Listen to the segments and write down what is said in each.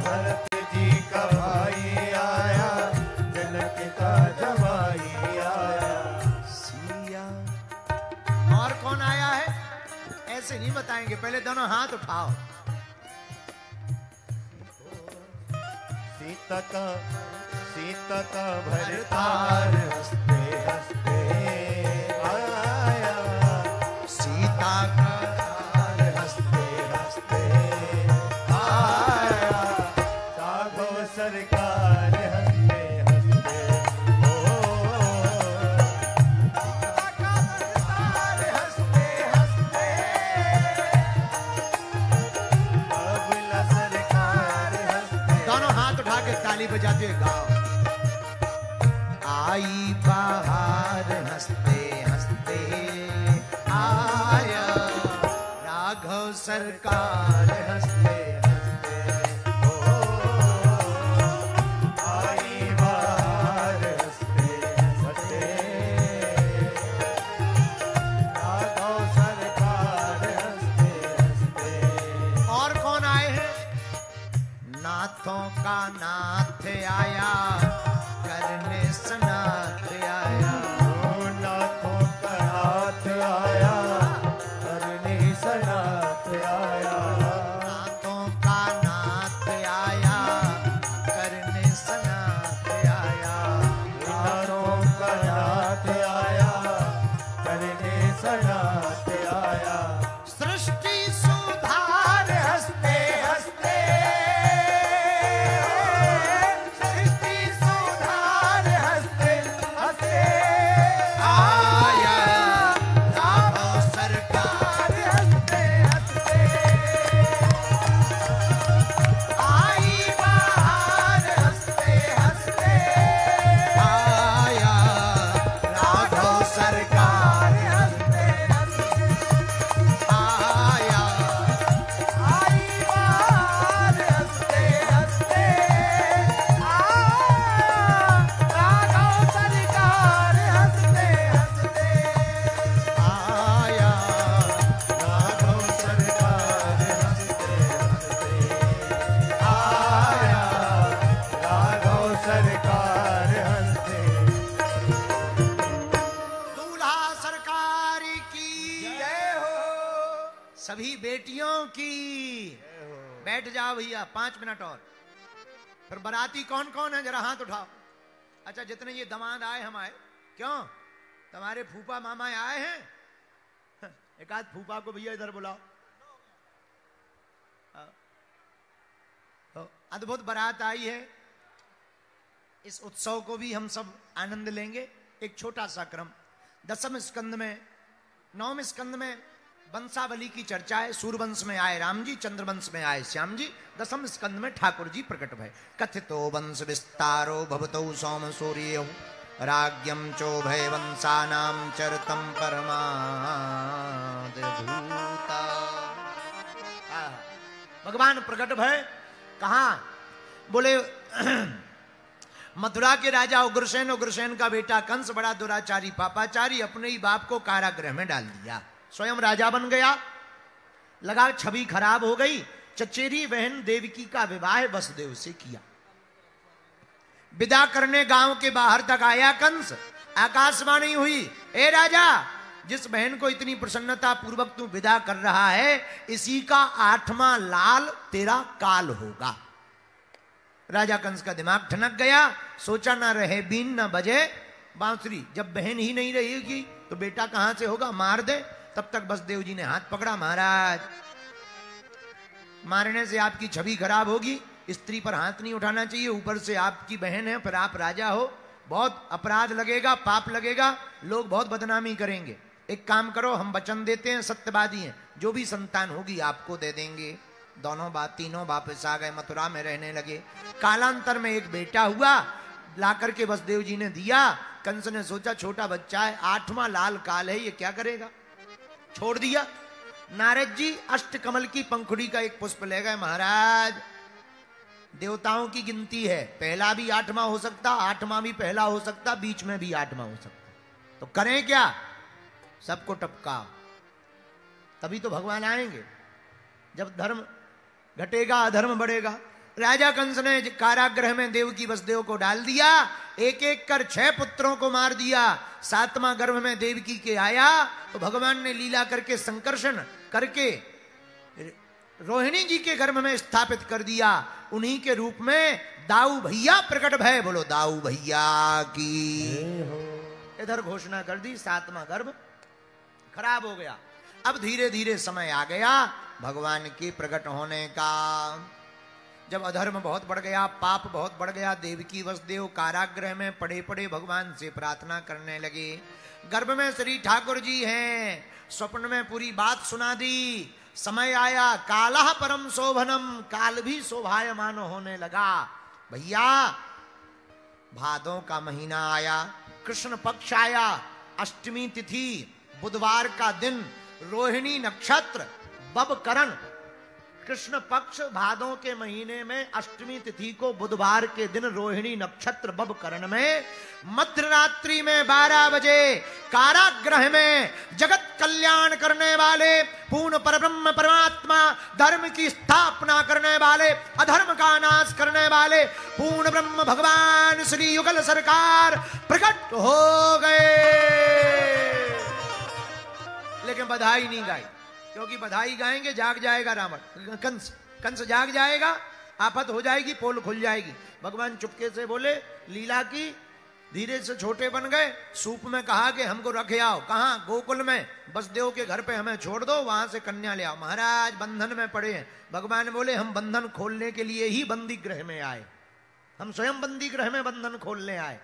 भरत जी का भाई आया, जनक का जवाई आया। सिया और कौन आया है ऐसे नहीं बताएंगे, पहले दोनों हाथ उठाओ। सीता का भरतार हंसते हंसते आया, सीता का हंसते हंसते आया। राघव सरकार हंसते हंसते हंसते हंसते अबला सरकार हंसते। दोनों हाथ उठा के ताली बजाते हुए गाओ। आई बाहर हंसते हंसते आया, राघव सरकार हंसते हंसते आई बाहर हंसते हंसते राघव सरकार हंसते हंसते। और कौन आए हैं? नाथों का नाथ आया, करने सनाथ आया। नाथों का नाथ आया, करने सनाथ आया। नाथों का नाथ आया, करने सनाथ आया। नाथों का नाथ आया, करने सनाथ आया। सृष्टि सुधार हंसते हंसते, सृष्टि सुधार हंसते हंसते आया, राघव सरकार हंसते हंसते आई बाहर हंसते हंसते आया, राघव सरकार हंसते हंसते आया। आई बाहर हंसते हंसते राघव सरकार हंसते हंसते आया, राघव सरकार हंसते हंसते आया, राघव सरकार हंसते। दूल्हा सरकार की जय हो। सभी बेटियों की। बैठ जाओ भैया 5 मिनट और। फिर बाराती कौन कौन है जरा हाथ उठाओ। अच्छा जितने ये दामाद आए हम आए, क्यों तुम्हारे फूफा मामा आए हैं? एक आध फूफा को भैया इधर बुलाओ। तो अद्भुत बारात आई है, इस उत्सव को भी हम सब आनंद लेंगे। एक छोटा सा क्रम, 10वें स्कंद में 9वें स्कंद में वंशावली की चर्चा है। सूर्यवंश में आए राम जी, चंद्रवंश में आए श्याम जी, 10वें स्कंद में ठाकुर जी प्रकट भय। कथितो वंश विस्तारो भवतो सोम सूर्यो, राज्ञम चोभय वंशानाम चरतम परमाद्भूता। भगवान प्रकट भय कहा? बोले मथुरा के राजा उग्रसेन, उग्रसेन का बेटा कंस बड़ा दुराचारी पापाचारी, अपने ही बाप को कारागृह में डाल दिया, स्वयं राजा बन गया। लगा छवि खराब हो गई। चचेरी बहन देवकी का विवाह वसुदेव से किया। विदा करने गांव के बाहर तक आया कंस। आकाशवाणी हुई, ए राजा, जिस बहन को इतनी प्रसन्नता पूर्वक तू विदा कर रहा है, इसी का 8वां लाल तेरा काल होगा। राजा कंस का दिमाग ठनक गया। सोचा ना रहे बीन ना बजे बांसुरी। जब बहन ही नहीं रहेगी तो बेटा कहां से होगा? मार दे। तब तक बसदेव जी ने हाथ पकड़ा, महाराज मारने से आपकी छवि खराब होगी, स्त्री पर हाथ नहीं उठाना चाहिए, ऊपर से आपकी बहन है, फिर आप राजा हो, बहुत अपराध लगेगा, पाप लगेगा, लोग बहुत बदनामी करेंगे। एक काम करो, हम वचन देते हैं, सत्यवादी हैं, जो भी संतान होगी आपको दे देंगे। तीनों वापस आ गए, मथुरा में रहने लगे। कालांतर में एक बेटा हुआ, लाकर के वसुदेव जी ने दिया। कंस ने सोचा छोटा बच्चा है, 8वां लाल काल है, ये क्या करेगा, छोड़ दिया। नारद जी अष्टकमल की पंखुड़ी का एक पुष्प ले गए। महाराज देवताओं की गिनती है, पहला भी 8वां हो सकता, 8वां भी पहला हो सकता, बीच में भी 8वां हो सकता, तो करें क्या? सबको टपका, तभी तो भगवान आएंगे। जब धर्म घटेगा अधर्म बढ़ेगा। राजा कंस ने कारागृह में देवकी वसुदेव को डाल दिया, एक एक कर 6 पुत्रों को मार दिया। 7वां गर्भ में देवकी के आया तो भगवान ने लीला करके संकर्षण करके रोहिणी जी के गर्भ में स्थापित कर दिया। उन्हीं के रूप में दाऊ भैया प्रकट भय, बोलो दाऊ भैया की। इधर घोषणा कर दी, 7वां गर्भ खराब हो गया। अब धीरे धीरे समय आ गया भगवान के प्रकट होने का। जब अधर्म बहुत बढ़ गया, पाप बहुत बढ़ गया, देवकी वसुदेव कारागृह में पड़े पड़े भगवान से प्रार्थना करने लगे। गर्भ में श्री ठाकुर जी हैं, स्वप्न में पूरी बात सुना दी। समय आया, कालः परम शोभनम, काल भी शोभायमान होने लगा। भैया भादों का महीना आया, कृष्ण पक्ष आया, अष्टमी तिथि, बुधवार का दिन, रोहिणी नक्षत्र, बबकरण। कृष्ण पक्ष भादों के महीने में अष्टमी तिथि को बुधवार के दिन रोहिणी नक्षत्र बबकरण में मध्यरात्रि में 12 बजे कारागृह में जगत कल्याण करने वाले पूर्ण परब्रह्म परमात्मा, धर्म की स्थापना करने वाले, अधर्म का नाश करने वाले पूर्ण ब्रह्म भगवान श्री युगल सरकार प्रकट हो गए। लेकिन बधाई नहीं गाई, क्योंकि बधाई गाएंगे जाग जाएगा रावण, कंस जाग जाएगा, आफत हो जाएगी, पोल खुल जाएगी। भगवान चुपके से बोले, लीला की, धीरे से छोटे बन गए, सूप में कहा कि हमको रखे आओ। कहाँ? गोकुल में, वसुदेव के घर पे हमें छोड़ दो, वहां से कन्या ले आओ। महाराज बंधन में पड़े हैं। भगवान बोले हम बंधन खोलने के लिए ही बंदी गृह में आए, हम स्वयं बंदी गृह में बंधन खोलने आए।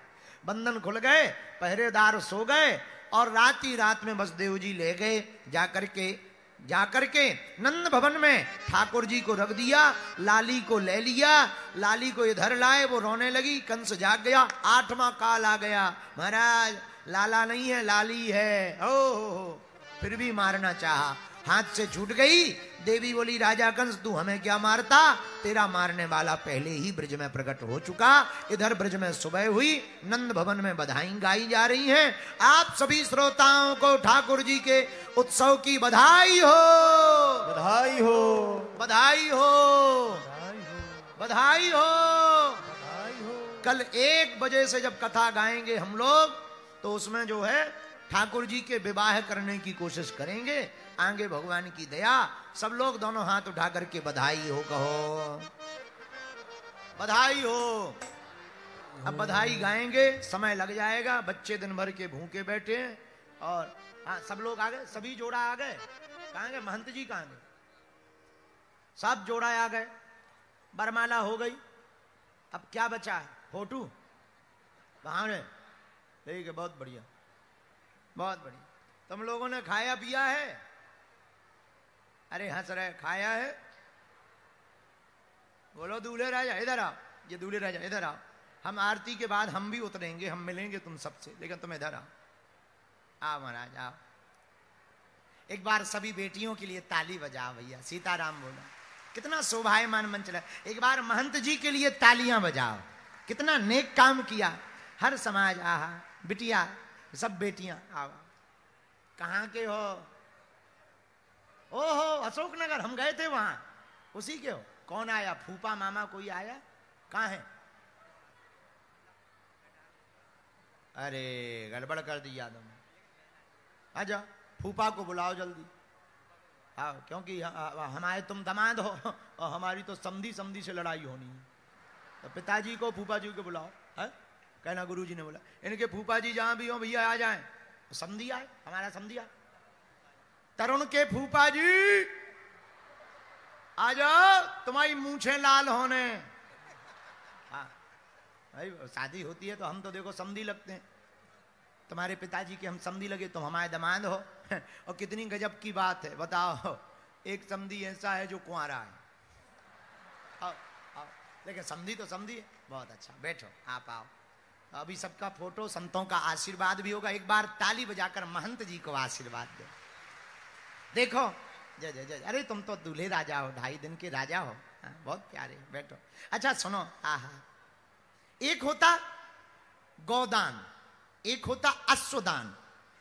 बंधन खुल गए, पहरेदार सो गए, और रात ही रात में वसुदेव जी ले गए। जाकर के नंद भवन में ठाकुर जी को रख दिया, लाली को ले लिया, लाली को इधर लाए, वो रोने लगी, कंस जाग गया। 8वां काल आ गया, महाराज लाला नहीं है लाली है, ओ फिर भी मारना चाहा, हाथ से छूट गई। देवी बोली, राजा कंस तू हमें क्या मारता, तेरा मारने वाला पहले ही ब्रज में प्रकट हो चुका। इधर ब्रज में सुबह हुई, नंद भवन में बधाई गाई जा रही हैं। आप सभी श्रोताओं को ठाकुर जी के उत्सव की बधाई हो, बधाई हो, बधाई हो, बधाई हो। बधाई हो। कल 1 बजे से जब कथा गाएंगे हम लोग, तो उसमें जो है ठाकुर जी के विवाह करने की कोशिश करेंगे। आगे भगवान की दया। सब लोग दोनों हाथ उठा करके बधाई हो कहो, बधाई हो। अब बधाई गाएंगे, समय लग जाएगा, बच्चे दिन भर के भूखे बैठे हैं। और हाँ, सब लोग आ गए, सभी जोड़ा आ गए। कहाँ गए महंत जी, कहाँ गए? सब जोड़ा आ गए, बरमाला हो गई। अब क्या बचा है? फोटो वहां है, ठीक है, बहुत बढ़िया, बहुत बढ़िया। तुम लोगों ने खाया पिया है? अरे हंस रहे, खाया है? बोलो दूल्हे राजा इधर आओ, ये दूल्हे राजा इधर आओ। हम आरती के बाद हम भी उतरेंगे, हम मिलेंगे तुम सबसे, लेकिन तुम इधर आओ। आओ महाराज आओ। एक बार सभी बेटियों के लिए ताली बजाओ भैया। सीताराम बोला, कितना शोभायमान मंच रहा। एक बार महंत जी के लिए तालियां बजाओ, कितना नेक काम किया। हर समाज, आहा बिटिया, सब बेटियां आओ। कहाँ के हो? ओहो अशोकनगर, हम गए थे वहां, उसी के हो। कौन आया? फूफा मामा कोई आया? कहाँ है? अरे गड़बड़ कर दी यादव ने। आजा, फूफा को बुलाओ जल्दी। आओ, क्योंकि हमारे तुम दामाद हो और हमारी तो समधी समधी से लड़ाई होनी है। तो पिताजी को फूफा जी को बुलाओ, है? कहना गुरुजी ने बोला इनके फूफा जी जहां भी हो भैया आ जाएं। समधी आए, हमारा समधी आए। तरुण के फूफा जी आ जाओ, तुम्हारी मूछें लाल होने। हाँ भाई, शादी होती है तो हम तो देखो समधी लगते हैं। तुम्हारे पिताजी के हम समधी लगे, तुम हमारे दामाद हो। और कितनी गजब की बात है, बताओ। एक समधी ऐसा है जो कुंवारा है। आओ आओ, लेकिन समधी तो समधी है। बहुत अच्छा, बैठो, आप आओ। अभी सबका फोटो, संतों का आशीर्वाद भी होगा। एक बार ताली बजाकर महंत जी को आशीर्वाद दो। देखो, जय जय जय। अरे तुम तो दूल्हे राजा हो, 2.5 दिन के राजा हो। हाँ, बहुत प्यारे, बैठो। अच्छा सुनो, आहा, एक होता गौदान, एक होता अश्वदान,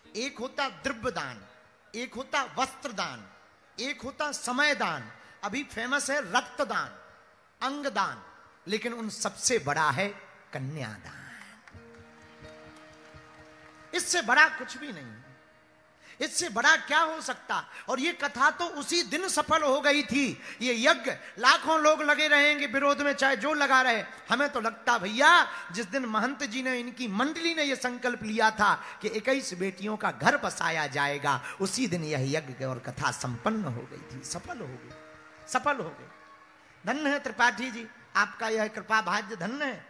एक होता द्रव्यदान, एक होता वस्त्रदान, एक होता समय दान, अभी फेमस है रक्तदान। अंगदान, लेकिन उन सबसे बड़ा है कन्यादान। इससे बड़ा कुछ भी नहीं, इससे बड़ा क्या हो सकता। और ये कथा तो उसी दिन सफल हो गई थी। ये यज्ञ लाखों लोग लगे रहेंगे विरोध में, चाहे जो लगा रहे। हमें तो लगता भैया जिस दिन महंत जी ने, इनकी मंडली ने यह संकल्प लिया था कि 21 बेटियों का घर बसाया जाएगा, उसी दिन यह यज्ञ और कथा संपन्न हो गई थी, सफल हो गई, सफल हो गई। धन्य है त्रिपाठी जी, आपका यह कृपा भाग्य धन्य है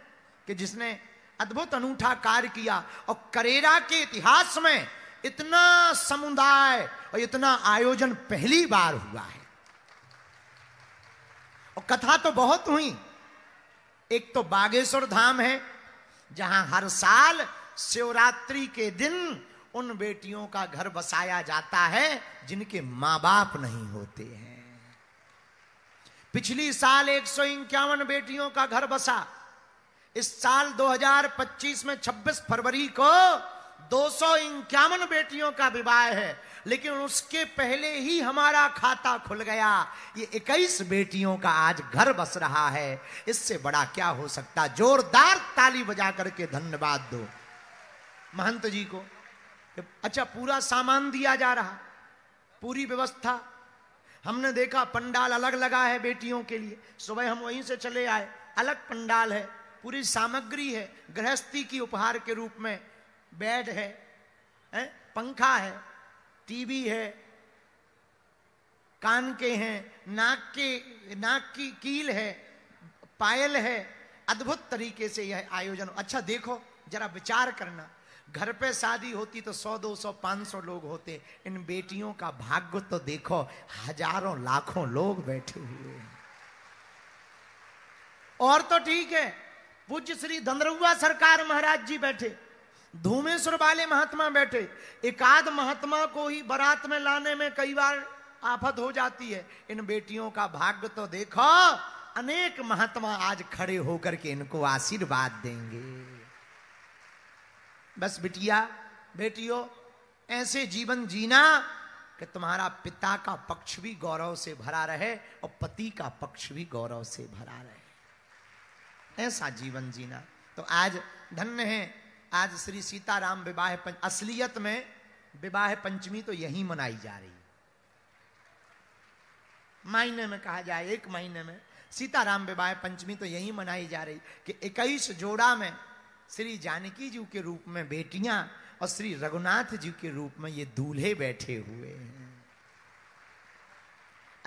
कि जिसने अद्भुत अनूठा कार्य किया। और करेरा के इतिहास में इतना समुदाय और इतना आयोजन पहली बार हुआ है। और कथा तो बहुत हुई। एक तो बागेश्वर धाम है, जहां हर साल शिवरात्रि के दिन उन बेटियों का घर बसाया जाता है जिनके मां बाप नहीं होते हैं। पिछली साल 151 बेटियों का घर बसा। इस साल 2025 में 26 फरवरी को 251 बेटियों का विवाह है, लेकिन उसके पहले ही हमारा खाता खुल गया। ये 21 बेटियों का आज घर बस रहा है। इससे बड़ा क्या हो सकता। जोरदार ताली बजा करके धन्यवाद दो महंत जी को। अच्छा, पूरा सामान दिया जा रहा, पूरी व्यवस्था। हमने देखा पंडाल अलग लगा है बेटियों के लिए। सुबह हम वहीं से चले आए, अलग पंडाल है, पूरी सामग्री है। गृहस्थी की उपहार के रूप में बेड है, पंखा है, टीवी है, कान के हैं, नाक की कील है, पायल है। अद्भुत तरीके से यह आयोजन। अच्छा देखो, जरा विचार करना, घर पे शादी होती तो 100, 200, 500 लोग होते। इन बेटियों का भाग्य तो देखो, हजारों लाखों लोग बैठे हुए हैं। और तो ठीक है, पूज्य श्री धनरुआ सरकार महाराज जी बैठे, धूमेश्वर वाले महात्मा बैठे। एकाध महात्मा को ही बारात में लाने में कई बार आफत हो जाती है। इन बेटियों का भाग्य तो देखो, अनेक महात्मा आज खड़े होकर के इनको आशीर्वाद देंगे। बस बिटिया, बेटियों, ऐसे जीवन जीना कि तुम्हारा पिता का पक्ष भी गौरव से भरा रहे और पति का पक्ष भी गौरव से भरा रहे। ऐसा जीवन जीना। तो आज धन्य है, आज श्री सीताराम विवाह असलियत में विवाह पंचमी तो यही मनाई जा रही है। महीने में कहा जाए, एक महीने में सीताराम विवाह पंचमी तो यही मनाई जा रही कि 21 जोड़ा में श्री जानकी जी के रूप में बेटियां और श्री रघुनाथ जी के रूप में ये दूल्हे बैठे हुए हैं।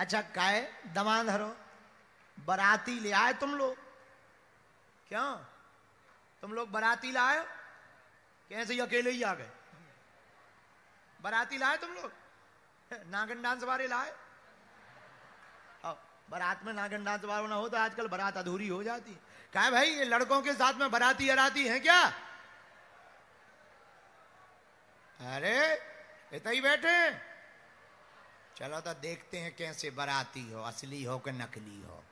अच्छा, काय दमाधरो बराती ले आए तुम लोग? क्यों तुम लोग बराती लाए? कैसे ही अकेले ही आ गए? बराती लाए तुम लोग? नागन डांस वाले लाए? बारात में नागन डांस वाला ना हो तो आजकल बारात अधूरी हो जाती है। क्या भाई, ये लड़कों के साथ में बाराती अराती है क्या? अरे इतना ही बैठे। चलो तो देखते हैं कैसे बाराती हो, असली हो कि नकली हो।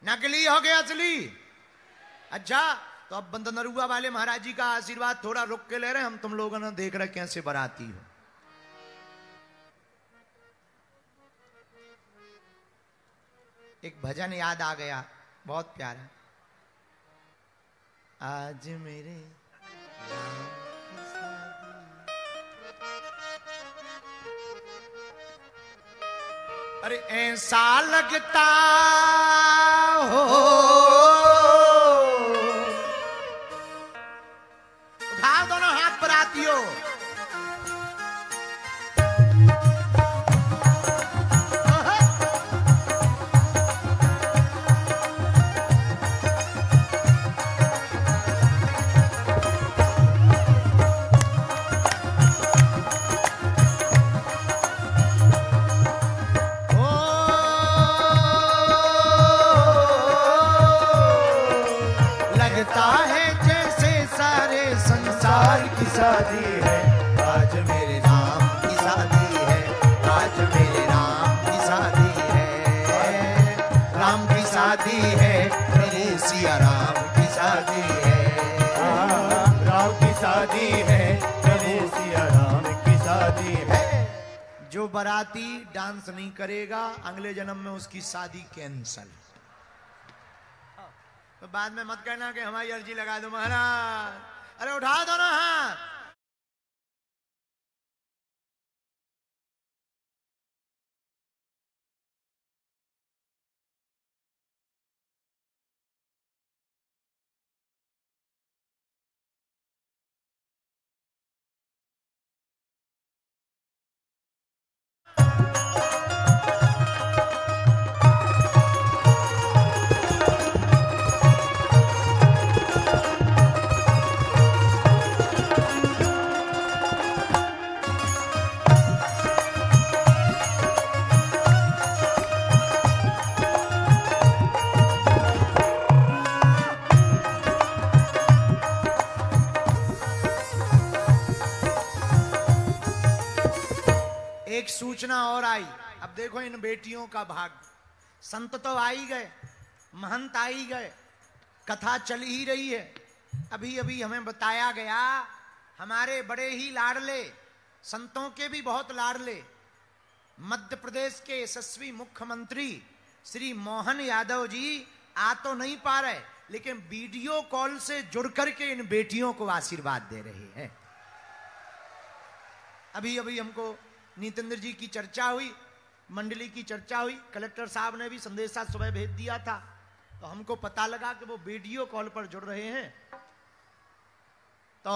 नकली हो कि असली? अच्छा, तो अब बंदनरुआ वाले महाराज जी का आशीर्वाद थोड़ा रुक के ले रहे हैं हम, तुम लोगों ने देख रहे कैसे बाराती हो। एक भजन याद आ गया, बहुत प्यारा। आज मेरे अरे ऐसा लगता हो, उठाओ दोनों हाथ बरातियों। शादी है आज मेरे राम की शादी है, आज मेरे राम की शादी है। राम की शादी है, मेरे सिया राम की शादी है। राम की शादी है, मेरे सिया राम की शादी है। जो बाराती डांस नहीं करेगा अगले जन्म में उसकी शादी कैंसल। तो बाद में मत कहना कि हमारी अर्जी लगा दो महाराज। अरे उठा दो ना हाथ। एक सूचना और आई। अब देखो इन बेटियों का भाग। संत तो आ ही गए, महंत आ ही गए, कथा चल ही रही है। अभी अभी हमें बताया गया हमारे बड़े ही लाडले, संतों के भी बहुत लाडले, मध्य प्रदेश के यशस्वी मुख्यमंत्री श्री मोहन यादव जी आ तो नहीं पा रहे, लेकिन वीडियो कॉल से जुड़ करके इन बेटियों को आशीर्वाद दे रहे हैं। अभी अभी हमको नीतेंद्र जी की चर्चा हुई, मंडली की चर्चा हुई, कलेक्टर साहब ने भी संदेशा सुबह भेज दिया था, तो हमको पता लगा कि वो वीडियो कॉल पर जुड़ रहे हैं। तो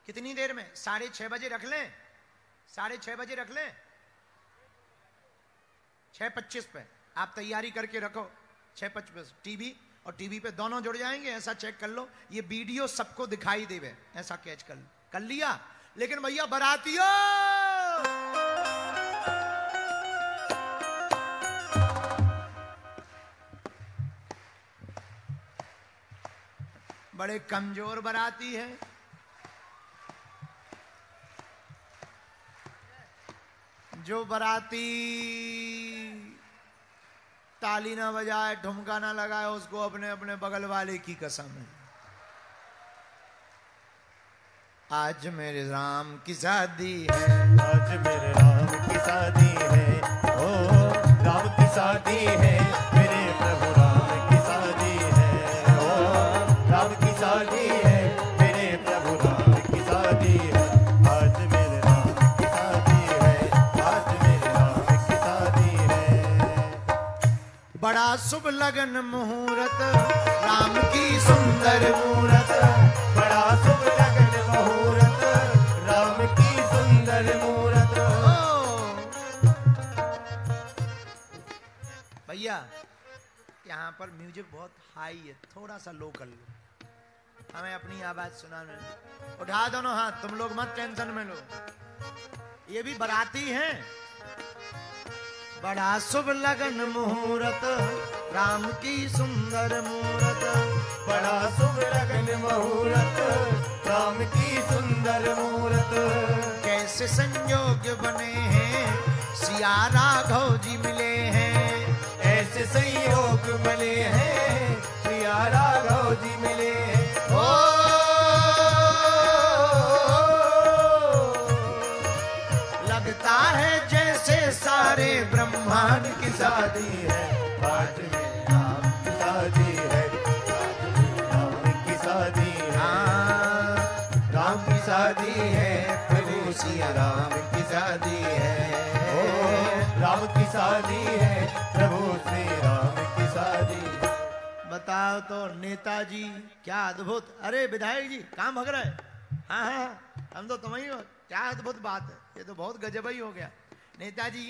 कितनी देर में? 6:30 बजे रख लें, 6:30 बजे रख लें, 6:25 पे आप तैयारी करके रखो। 6:25 टीवी और टीवी पे दोनों जुड़ जाएंगे, ऐसा चेक कर लो। ये वीडियो सबको दिखाई देवे, ऐसा कैच कर लिया। लेकिन भैया बरातियों, बड़े कमजोर बराती है। जो बराती ताली ना बजाए, ठुमका ना लगाए, उसको अपने अपने बगल वाले की कसम है। आज मेरे राम की शादी है, आज मेरे राम की शादी है, ओ राम की शादी है, मेरे प्रभु राम की शादी है, ओ राम की शादी है, मेरे प्रभु राम की शादी है। आज मेरे राम की शादी है, आज मेरे राम की शादी है। बड़ा शुभ लगन मुहूर्त, राम की सुंदर मूरत, बड़ा शुभ लगन मुहूर्त, राम की सुंदर मूरत। भैया यहाँ पर म्यूजिक बहुत हाई है, थोड़ा सा लो कर लो, हमें अपनी आवाज सुनाने। उठा दोनों हाथ, तुम लोग मत टेंशन में लो, ये भी बराती हैं। बड़ा शुभ लगन मुहूर्त, राम की सुंदर मूरत, बड़ा शुभ लगन मुहूर्त, राम की सुंदर मूरत। कैसे संयोग बने हैं, सिया राघव जी मिले हैं, ऐसे संयोग मिले हैं, सिया राघव जी मिले हैं। ओ लगता है जैसे सारे ब्रह्मांड की शादी है, आज मेरे राम की शादी है, आज मेरे राम की शादी है, राम की शादी है, प्रभु सिया राम की शादी है। ओ राम की शादी है, प्रभु श्री राम की शादी। बताओ तो नेताजी, क्या अद्भुत। अरे विधायक जी कहाँ भग रहे? हाँ हाँ हम तो तुम्हें हो, क्या अद्भुत बात है, ये तो बहुत गजब ही हो गया। नेताजी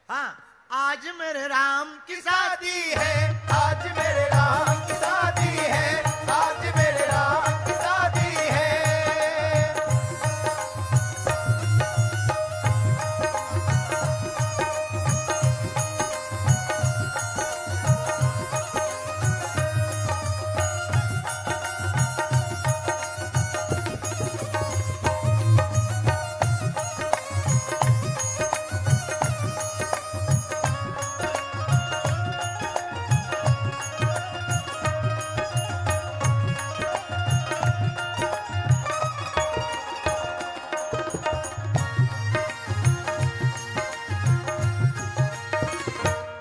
हाँ, आज मेरे राम की शादी है, आज मेरे राम की शादी है, आज मेरे राम की शादी है।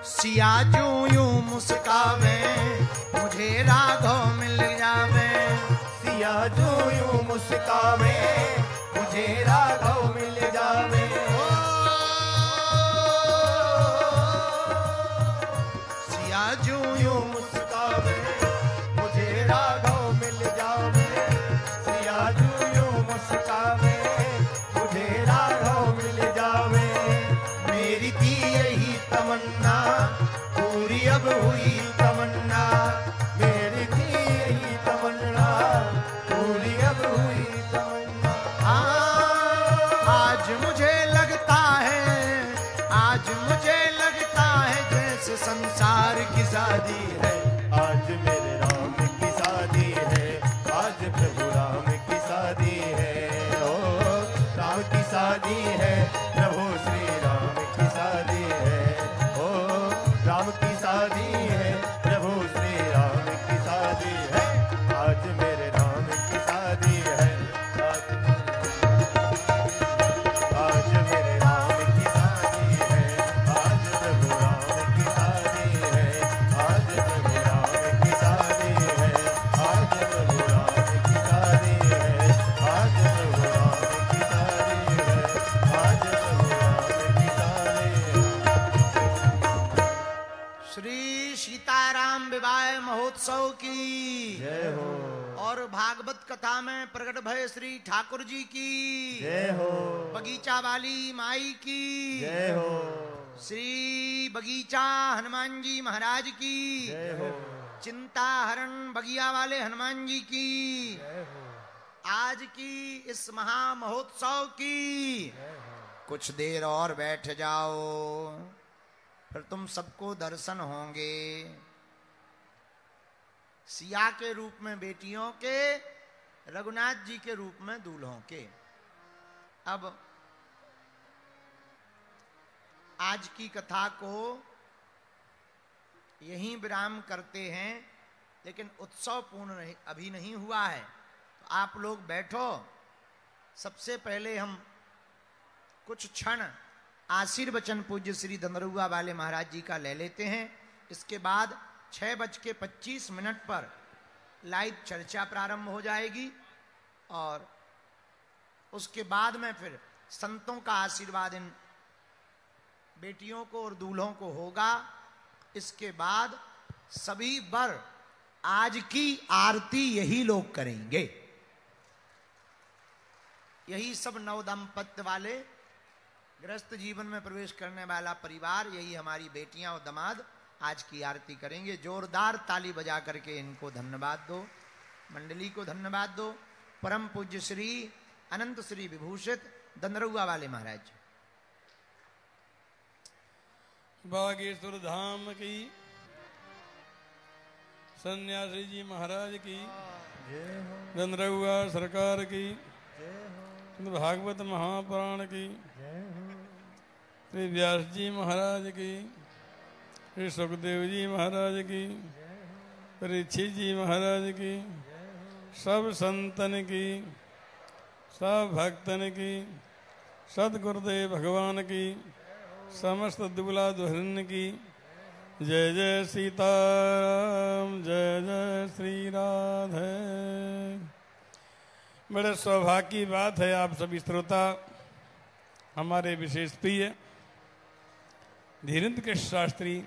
सिया यूं यूं मुस्कावे, मुझे राघव मिल जावे। सिया जू यूं मुस्कावे मुझे राघव मिल जावे। सिया जू यूं मुस्कावे मुझे राघव मिल जावे। मेरी थी यही तमन्ना, पूरी अब हुई तमन्ना। मेरी थी यही तमन्ना, पूरी अब हुई तमन्ना। आज मुझे लगता है, आज मुझे लगता है जैसे संसार की शादी है। आज मेरे राम की शादी है, आज प्रभु राम की शादी है। ओ राम की शादी है, प्रभु श्री राम की शादी है। ओ राम की शादी है, प्रभु श्री राम की शादी है। आज मेरे राम की शादी है, आज मेरे राम की शादी है। आज प्रभु राम की शादी है, आज प्रभु राम की शादी है। आज प्रभु राम की शादी है, आज प्रभु राम की शादी है। आज प्रभु राम की शादी है। श्री सीताराम विवाह महोत्सव की जय हो, और भागवत कथा में प्रकट भय श्री ठाकुर जी की जय हो, बगीचा वाली माई की जय हो, श्री बगीचा हनुमान जी महाराज की जय हो, चिंता हरण बगिया वाले हनुमान जी की जय हो, आज की इस महा महोत्सव की। कुछ देर और बैठ जाओ, फिर तुम सबको दर्शन होंगे सिया के रूप में बेटियों के, रघुनाथ जी के रूप में दूल्हों के। अब आज की कथा को यहीं विराम करते हैं, लेकिन उत्सव पूर्ण अभी नहीं हुआ है, तो आप लोग बैठो। सबसे पहले हम कुछ क्षण आशीर्वचन पूज्य श्री धनरुआ वाले महाराज जी का ले लेते हैं। इसके बाद 6:25 पर लाइव चर्चा प्रारंभ हो जाएगी और उसके बाद में फिर संतों का आशीर्वाद इन बेटियों को और दूल्हों को होगा। इसके बाद सभी वर आज की आरती यही लोग करेंगे। यही सब नवदंपत्य वाले गृहस्थ जीवन में प्रवेश करने वाला परिवार, यही हमारी बेटियां और दामाद आज की आरती करेंगे। जोरदार ताली बजा करके इनको धन्यवाद दो, मंडली को धन्यवाद दो। परम पूज्य श्री अनंत श्री विभूषित धनरुआ वाले महाराज जी। बागेश्वर धाम की, सन्यासी जी महाराज की, धनरुआ सरकार की, भागवत महापुराण की, श्री व्यास जी महाराज की, श्री सुखदेव जी महाराज की, परीक्षित जी महाराज की, सब संतन की, सब भक्तन की, सदगुरुदेव भगवान की, समस्त दुबला दुल्हन की। जय जय सीताराम, जय जय श्री राधे। बड़े सौभाग्य की बात है, आप सभी श्रोता हमारे विशेष प्रिय धीरेन्द्र कृष्ण शास्त्री,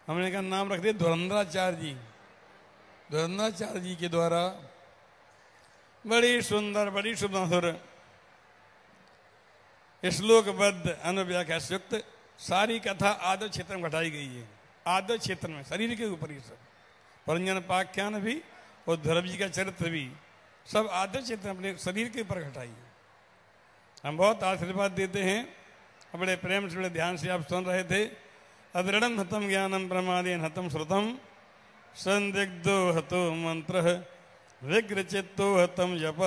हमने का नाम रख दिया धुरंधराचार्य जी। धुरंधराचार्य जी के द्वारा बड़ी सुंदर, बड़ी सुमधुर श्लोकबद्ध अनुव्याख्या से युक्त सारी कथा आदर क्षेत्र में घटाई गई है। आदर क्षेत्र में, शरीर के ऊपर ही सब, परंजन पाख्यान भी और ध्रुव जी का चरित्र भी सब आदर क्षेत्र में अपने शरीर के ऊपर घटाई है। हम बहुत आशीर्वाद देते हैं, बड़े प्रेम से, बड़े ध्यान से आप सुन रहे थे। अदृढ़म हतम ज्ञानम प्रमादेन हतम श्रुतम, संदिग्धो हतो मंत्र, विग्र चित्तो हतम जप।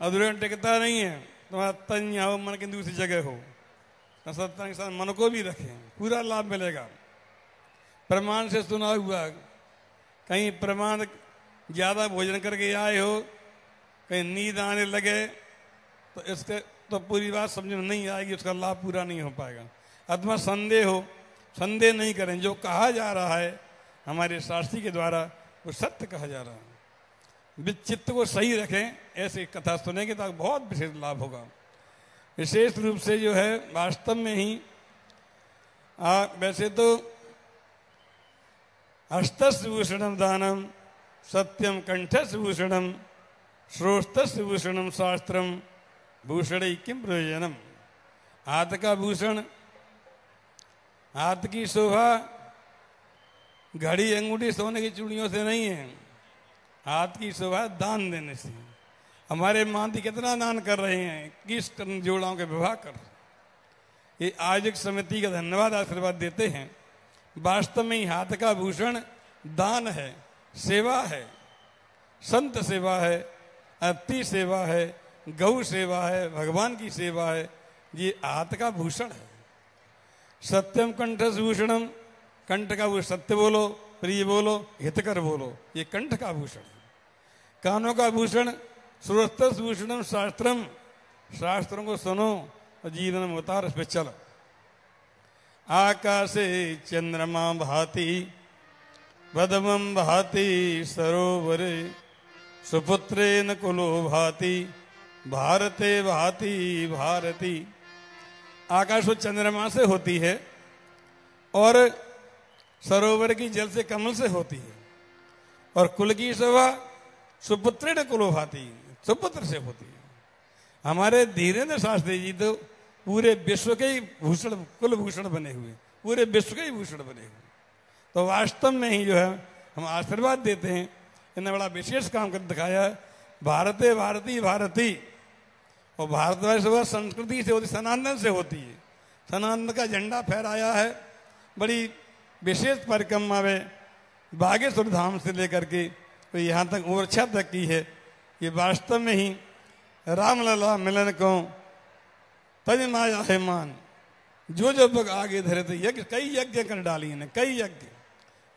अदृढ़ टिकता नहीं है, तुम्हारा तन यहाँ हो, मन की दूसरी जगह हो। सत्ता के साथ मन को भी रखें, पूरा लाभ मिलेगा। प्रमाण से सुना हुआ, कहीं प्रमाण ज्यादा भोजन करके आए हो, कहीं नींद आने लगे, तो इसके तो पूरी बात समझ में नहीं आएगी, उसका लाभ पूरा नहीं हो पाएगा। अथवा संदेह हो, संदेह नहीं करें, जो कहा जा रहा है हमारे शास्त्री के द्वारा वो सत्य कहा जा रहा है। चित्त को सही रखें, ऐसी कथा सुनेंगे तो बहुत विशेष लाभ होगा। विशेष रूप से जो है वास्तव में ही वैसे तो हस्तस्य भूषणम दानम, सत्यम कंठस्य भूषणम, श्रोस्तस्य भूषणम शास्त्रम, भूषण किम प्रयोजनम। हाथ का भूषण, हाथ की शोभा घड़ी अंगूठी सोने की चूड़ियों से नहीं है, हाथ की शोभा दान देने से। हमारे माती कितना दान कर रहे हैं, किस जोड़ाओं के विवाह कर। ये आयोजक समिति का धन्यवाद आशीर्वाद देते हैं। वास्तव में ही हाथ का भूषण दान है, सेवा है, संत सेवा है, अति सेवा है, गौ सेवा है, भगवान की सेवा है। ये हाथ का भूषण है। सत्यम कंठस भूषणम, कंठ का वो सत्य बोलो, प्रिय बोलो, हितकर बोलो, ये कंठ का भूषण है। कानों का भूषण श्रोतस भूषणम शास्त्रम, शास्त्रों को सुनो और जीवन में उतार, उस पे चलो। आकाशे चंद्रमा भाति, पद्मम भाति सरोवरे, सुपुत्रेन कुलो भाति, भारते भाति भारती। आकाश वो चंद्रमा से होती है और सरोवर की जल से कमल से होती है, और कुल की शोभा सुपुत्रेण कुलो भाति, सुपुत्र से होती है। हमारे धीरेन्द्र शास्त्री जी तो पूरे विश्व के ही भूषण, कुल भूषण बने हुए, पूरे विश्व के ही भूषण बने हुए। तो वास्तव में ही जो है हम आशीर्वाद देते हैं। इन्हें बड़ा विशेष काम कर दिखाया। भारते भारती भारती, और भारतवर्ष वह संस्कृति से होती, सनातन से होती है। सनातन का झंडा फहराया है। बड़ी विशेष परिक्रमा में बागेश्वर धाम से लेकर के तो यहाँ तक ओरछा तक की है। ये वास्तव में ही रामलला मिलन को तज माया है मान, जो जो पग आगे धरे थे यज्ञ, कई यज्ञ कर डाली इन्हें, कई यज्ञ,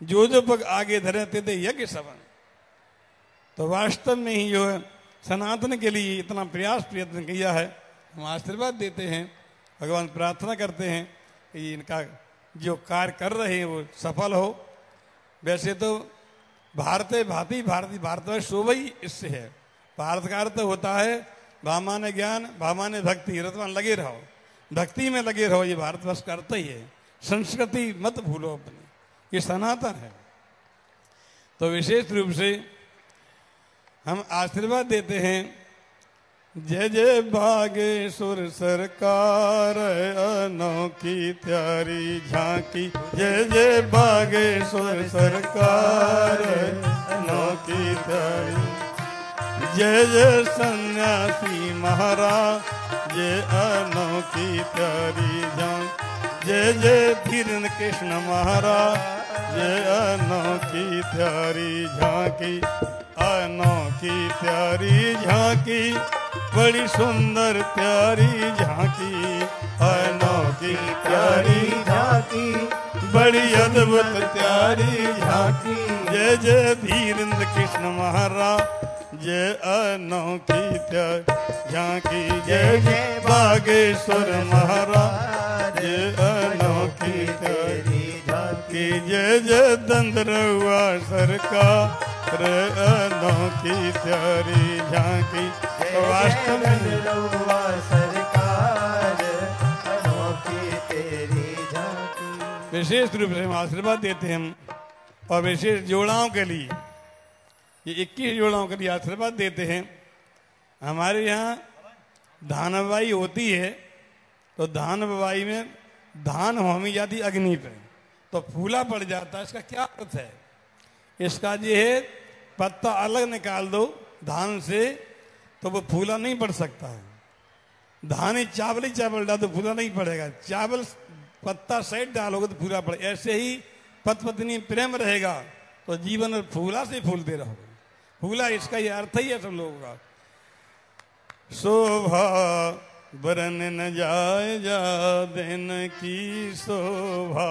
जो जो पग आगे धरे थे यज्ञ सवन। तो वास्तव में ही जो है सनातन के लिए इतना प्रयत्न किया है। हम आशीर्वाद देते हैं, भगवान प्रार्थना करते हैं कि इनका जो कार्य कर रहे हैं वो सफल हो। वैसे तो भारते भांति भारती, भारतवर्ष शोभा ही इससे है। भारत का अर्थ होता है भामाने ज्ञान, भामाने भक्ति, रतवान लगे रहो, भक्ति में लगे रहो। ये भारतवर्ष का अर्थ ही है। संस्कृति मत भूलो अपनी, ये सनातन है। तो विशेष रूप से हम आशीर्वाद देते हैं। जय जय बागेश्वर सरकार, अनोखी प्यारी झांकी। जय जय बागेश्वर सरकार, अनोखी प्यारी। जय जय सन्यासी महाराज, जय अनोखी प्यारी झांकी। जय जय धीरन कृष्ण महाराज, जय अनोखी प्यारी झांकी। अनोखी प्यारी झांकी, बड़ी सुंदर प्यारी झांकी। अनोखी प्यारी झांकी, बड़ी अद्भुत प्यारी झांकी। जय जय धीरेन्द्र कृष्ण महाराज, जय अनोखी प्यारी झांकी। जय जय बागेश्वर महाराज, जय अनोखी प्यारी झांकी। जय जय दंदरउआ सरकार, अनोखी प्यारी झांकी। वास्तव में सरकार, अनोखी तेरी झांकी। विशेष रूप से हम आशीर्वाद देते हैं और विशेष जोड़ाओं के लिए, ये 21 जोड़ाओं के लिए आशीर्वाद देते हैं। हमारे यहाँ धान बुवाई होती है, तो धान बुवाई में धान होमी जाती अग्नि पे, तो फूला पड़ जाता है। इसका क्या अर्थ है? इसका ये है पत्ता अलग निकाल दो धान से तो वो फूला नहीं पड़ सकता है। धान ही चावल डाल तो फूला नहीं पड़ेगा। चावल पत्ता साइड डालोगे तो फूला पड़े। ऐसे ही पति पत्नी प्रेम रहेगा तो जीवन में फूला से फूलते रहोगे। फूला इसका ये अर्थ ही है सब लोगों का। शोभा बरन न जाए जा दिन की शोभा,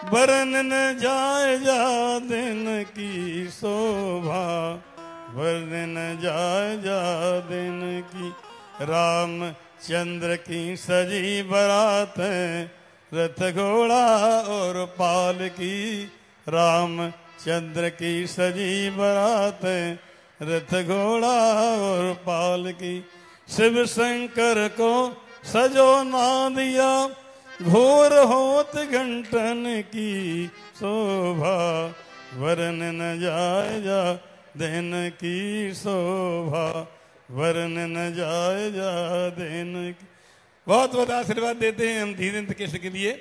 बरन न जाए जा दिन की शोभा, बरन न जाए जा दिन की। राम चंद्र की सजी बरात, रथ घोड़ा और पाल की। राम चंद्र की सजी बरात, रथ घोड़ा और पालकी, शिव शंकर को सजो ना दिया, घोर होत घंटन की शोभा, वरन न जाए जा दिन की शोभा, वरन न जाए जा दिन की। बहुत बहुत आशीर्वाद देते हैं हम धीरेन्द्र केसरी के लिए,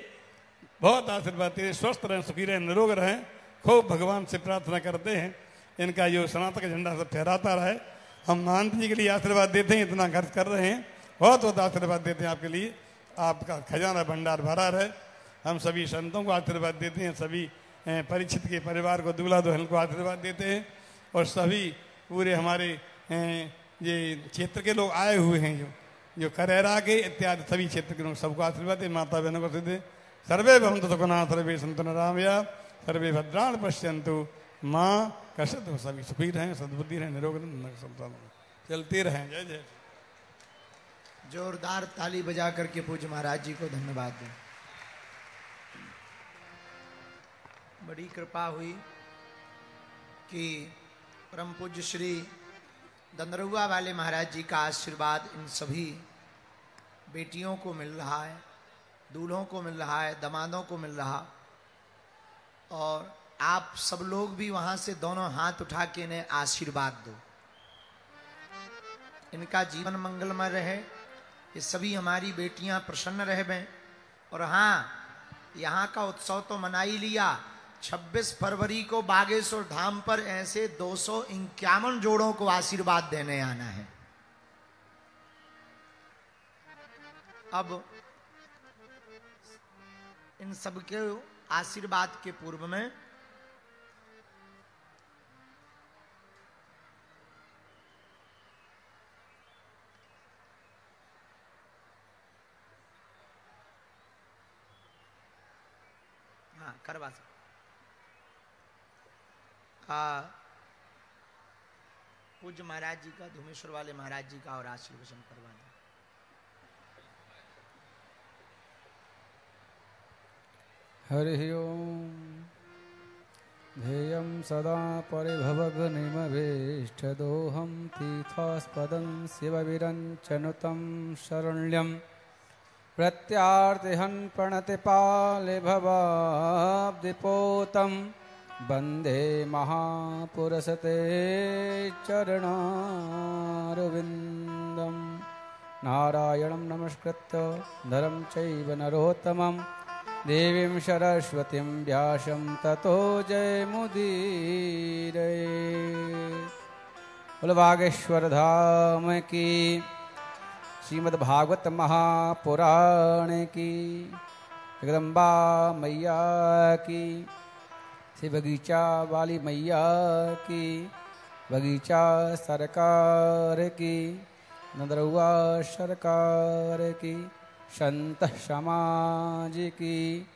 बहुत आशीर्वाद देते हैं। स्वस्थ रहें, सुखी रहें, निरोग रहें, खूब भगवान से प्रार्थना करते हैं इनका जो सनातन का झंडा सब फहराता रहे। हम महंत जी के लिए आशीर्वाद देते हैं, इतना खर्च कर रहे हैं, बहुत बहुत आशीर्वाद देते हैं आपके लिए, आपका खजाना भंडार भरा रहे। हम सभी संतों को आशीर्वाद देते हैं, सभी परीक्षित के परिवार को, दूल्हा दुल्हन को आशीर्वाद देते हैं, और सभी पूरे हमारे ये क्षेत्र के लोग आए हुए हैं, जो करेरा के इत्यादि सभी क्षेत्र के लोग, सबको आशीर्वाद दे। माता बहनों को सिद्धे सर्वे भवन्तु सुखिनः, सर्वे सन्तु निरामया, सर्वे भद्राणि पश्यन्तु माँ कशत। सभी सुखी रहें, सद्बुद्धि रहें, निरोग रहें, चलते रहें। जय जय। जोरदार ताली बजा करके पूज्य महाराज जी को धन्यवाद दें। बड़ी कृपा हुई कि परम पूज्य श्री दंदरुआ वाले महाराज जी का आशीर्वाद इन सभी बेटियों को मिल रहा है, दूल्हों को मिल रहा है, दामादों को मिल रहा, और आप सब लोग भी वहां से दोनों हाथ उठा के इन्हें आशीर्वाद दो। इनका जीवन मंगलमय रहे, ये सभी हमारी बेटियां प्रसन्न रहे। और हाँ, यहाँ का उत्सव तो मना ही लिया, 26 फरवरी को बागेश्वर धाम पर ऐसे 251 जोड़ों को आशीर्वाद देने आना है। अब इन सबके आशीर्वाद के पूर्व में करवा सकते पूज्य महाराज जी का, धूमेश्वर वाले महाराज जी का और आशीर्वचन करवा दें। हरि ओम। ध्येयं सदा परिभवग्निमभीष्टदोहं, तीर्थास्पदं शिवविरञ्चनुतं शरण्यं, प्रत्यार्तिहं प्रणतिपाले भवाब्धिपोतं, वन्दे महापुरुषते चरणारविन्दं। नारायणं नमस्कृत्य नरं चैव नरोत्तमं, देवीं सरस्वतीं व्यासं ततो जयमुदीरये। बोलो बागेश्वर धाम की, श्रीमद्भागवत महापुराण की, जगदम्बा मैया की, श्री बगीचा वाली मैया की, बगीचा सरकार की, नंदरुआ सरकार की, संत समाज की।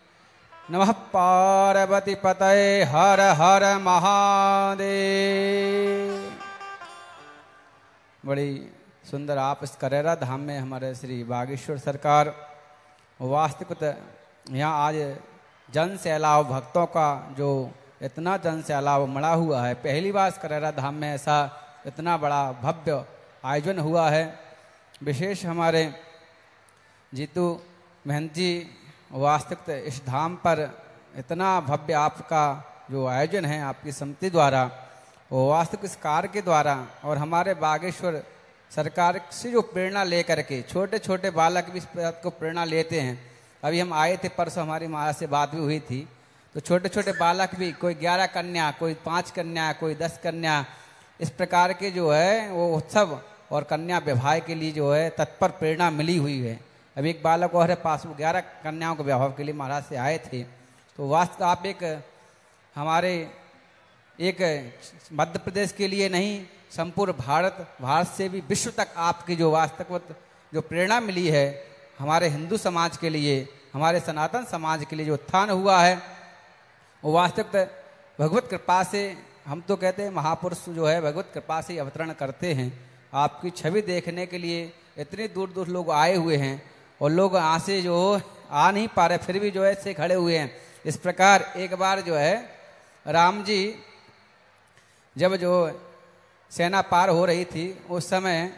नमः पार्वती पतये हर हर महादेव। बड़ी सुंदर आप इस करेरा धाम में हमारे श्री बागेश्वर सरकार, वास्तविकता यहाँ आज जन सैलाब भक्तों का जो इतना जन सैलाब मड़ा हुआ है, पहली बार करेरा धाम में ऐसा इतना बड़ा भव्य आयोजन हुआ है। विशेष हमारे जीतू महंत जी, वास्तविकता इस धाम पर इतना भव्य आपका जो आयोजन है आपकी समिति द्वारा, वो वास्तविक इस कार्य के द्वारा और हमारे बागेश्वर सरकार से जो प्रेरणा लेकर के छोटे छोटे बालक भी इस बात को प्रेरणा लेते हैं। अभी हम आए थे परसों, हमारी महाराज से बात भी हुई थी, तो छोटे छोटे बालक भी, कोई 11 कन्या, कोई 5 कन्या, कोई 10 कन्या, इस प्रकार के जो है वो उत्सव और कन्या विवाह के लिए जो है तत्पर प्रेरणा मिली हुई है। अभी एक बालक और है पास, वो 11 कन्याओं के विवाह के लिए महाराज से आए थे। तो वास्तव आप एक हमारे एक मध्य प्रदेश के लिए नहीं, संपूर्ण भारत से भी विश्व तक आपकी जो वास्तविक जो प्रेरणा मिली है, हमारे हिंदू समाज के लिए, हमारे सनातन समाज के लिए जो उत्थान हुआ है, वो वास्तविक भगवत कृपा से, हम तो कहते हैं महापुरुष जो है भगवत कृपा से अवतरण करते हैं। आपकी छवि देखने के लिए इतने दूर दूर लोग आए हुए हैं, और लोग यहाँ से जो आ नहीं पा रहे, फिर भी जो है ऐसे खड़े हुए हैं। इस प्रकार एक बार जो है राम जी जब जो सेना पार हो रही थी उस समय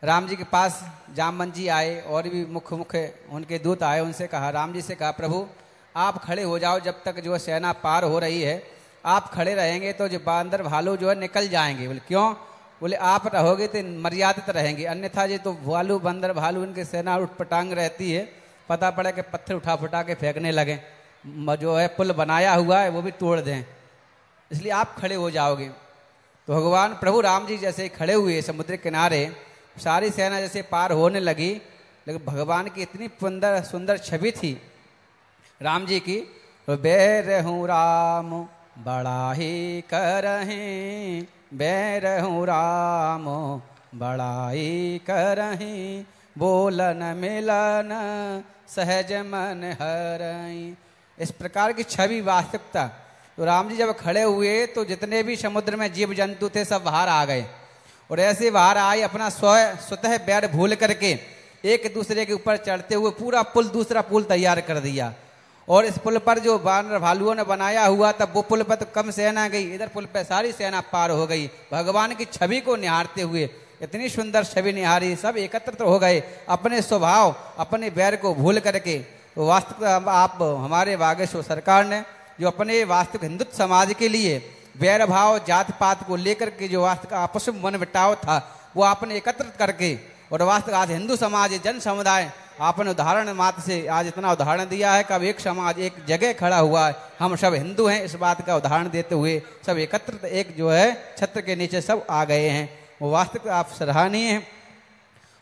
राम जी के पास जामवंत जी आए और भी मुख्य मुख्य उनके दूत आए। उनसे कहा, राम जी से कहा, प्रभु आप खड़े हो जाओ, जब तक जो सेना पार हो रही है आप खड़े रहेंगे तो जो बांदर भालू जो है निकल जाएंगे। बोले क्यों? बोले आप रहोगे तो मर्यादित रहेंगे, अन्यथा ये तो भालू बंदर भालू इनकी सेना उठपटांग रहती है, पता पड़े कि पत्थर उठा फुटा के फेंकने लगे, जो है पुल बनाया हुआ है वो भी तोड़ दें, इसलिए आप खड़े हो जाओगे। तो भगवान प्रभु राम जी जैसे खड़े हुए समुद्र किनारे, सारी सेना जैसे पार होने लगी, लेकिन भगवान की इतनी सुंदर सुंदर छवि थी राम जी की। तो बैरहूँ राम बड़ा ही करहीं, बैरहूँ राम बड़ा ही करहीं, बोलन मिलन सहज मन हरहीं। इस प्रकार की छवि वास्तविकता। तो राम जी जब खड़े हुए तो जितने भी समुद्र में जीव जंतु थे सब बाहर आ गए, और ऐसे बाहर आए अपना स्वतः बैर भूल करके एक दूसरे के ऊपर चढ़ते हुए पूरा पुल, दूसरा पुल तैयार कर दिया। और इस पुल पर जो बानर भालुओं ने बनाया हुआ तब वो पुल पर तो कम सेना गई, इधर पुल पर सारी सेना पार हो गई। भगवान की छवि को निहारते हुए, इतनी सुंदर छवि निहारी, सब एकत्रित हो गए अपने स्वभाव अपने बैर को भूल करके। तो वास्तविक आप हमारे बागेश्वर सरकार ने जो अपने वास्तविक हिंदुत्व समाज के लिए वैर भाव जात पात को लेकर के जो वास्तविक आपस में मन बिटाव था वो आपने एकत्रित करके, और वास्तविक आज हिंदू समाज जन समुदाय आपने उदाहरण मात्र से आज इतना उदाहरण दिया है कि अब एक समाज एक जगह खड़ा हुआ है, हम सब हिंदू हैं, इस बात का उदाहरण देते हुए सब एकत्रित एक जो है छत्र के नीचे सब आ गए हैं। वो वास्तविक आप सराहनीय हैं।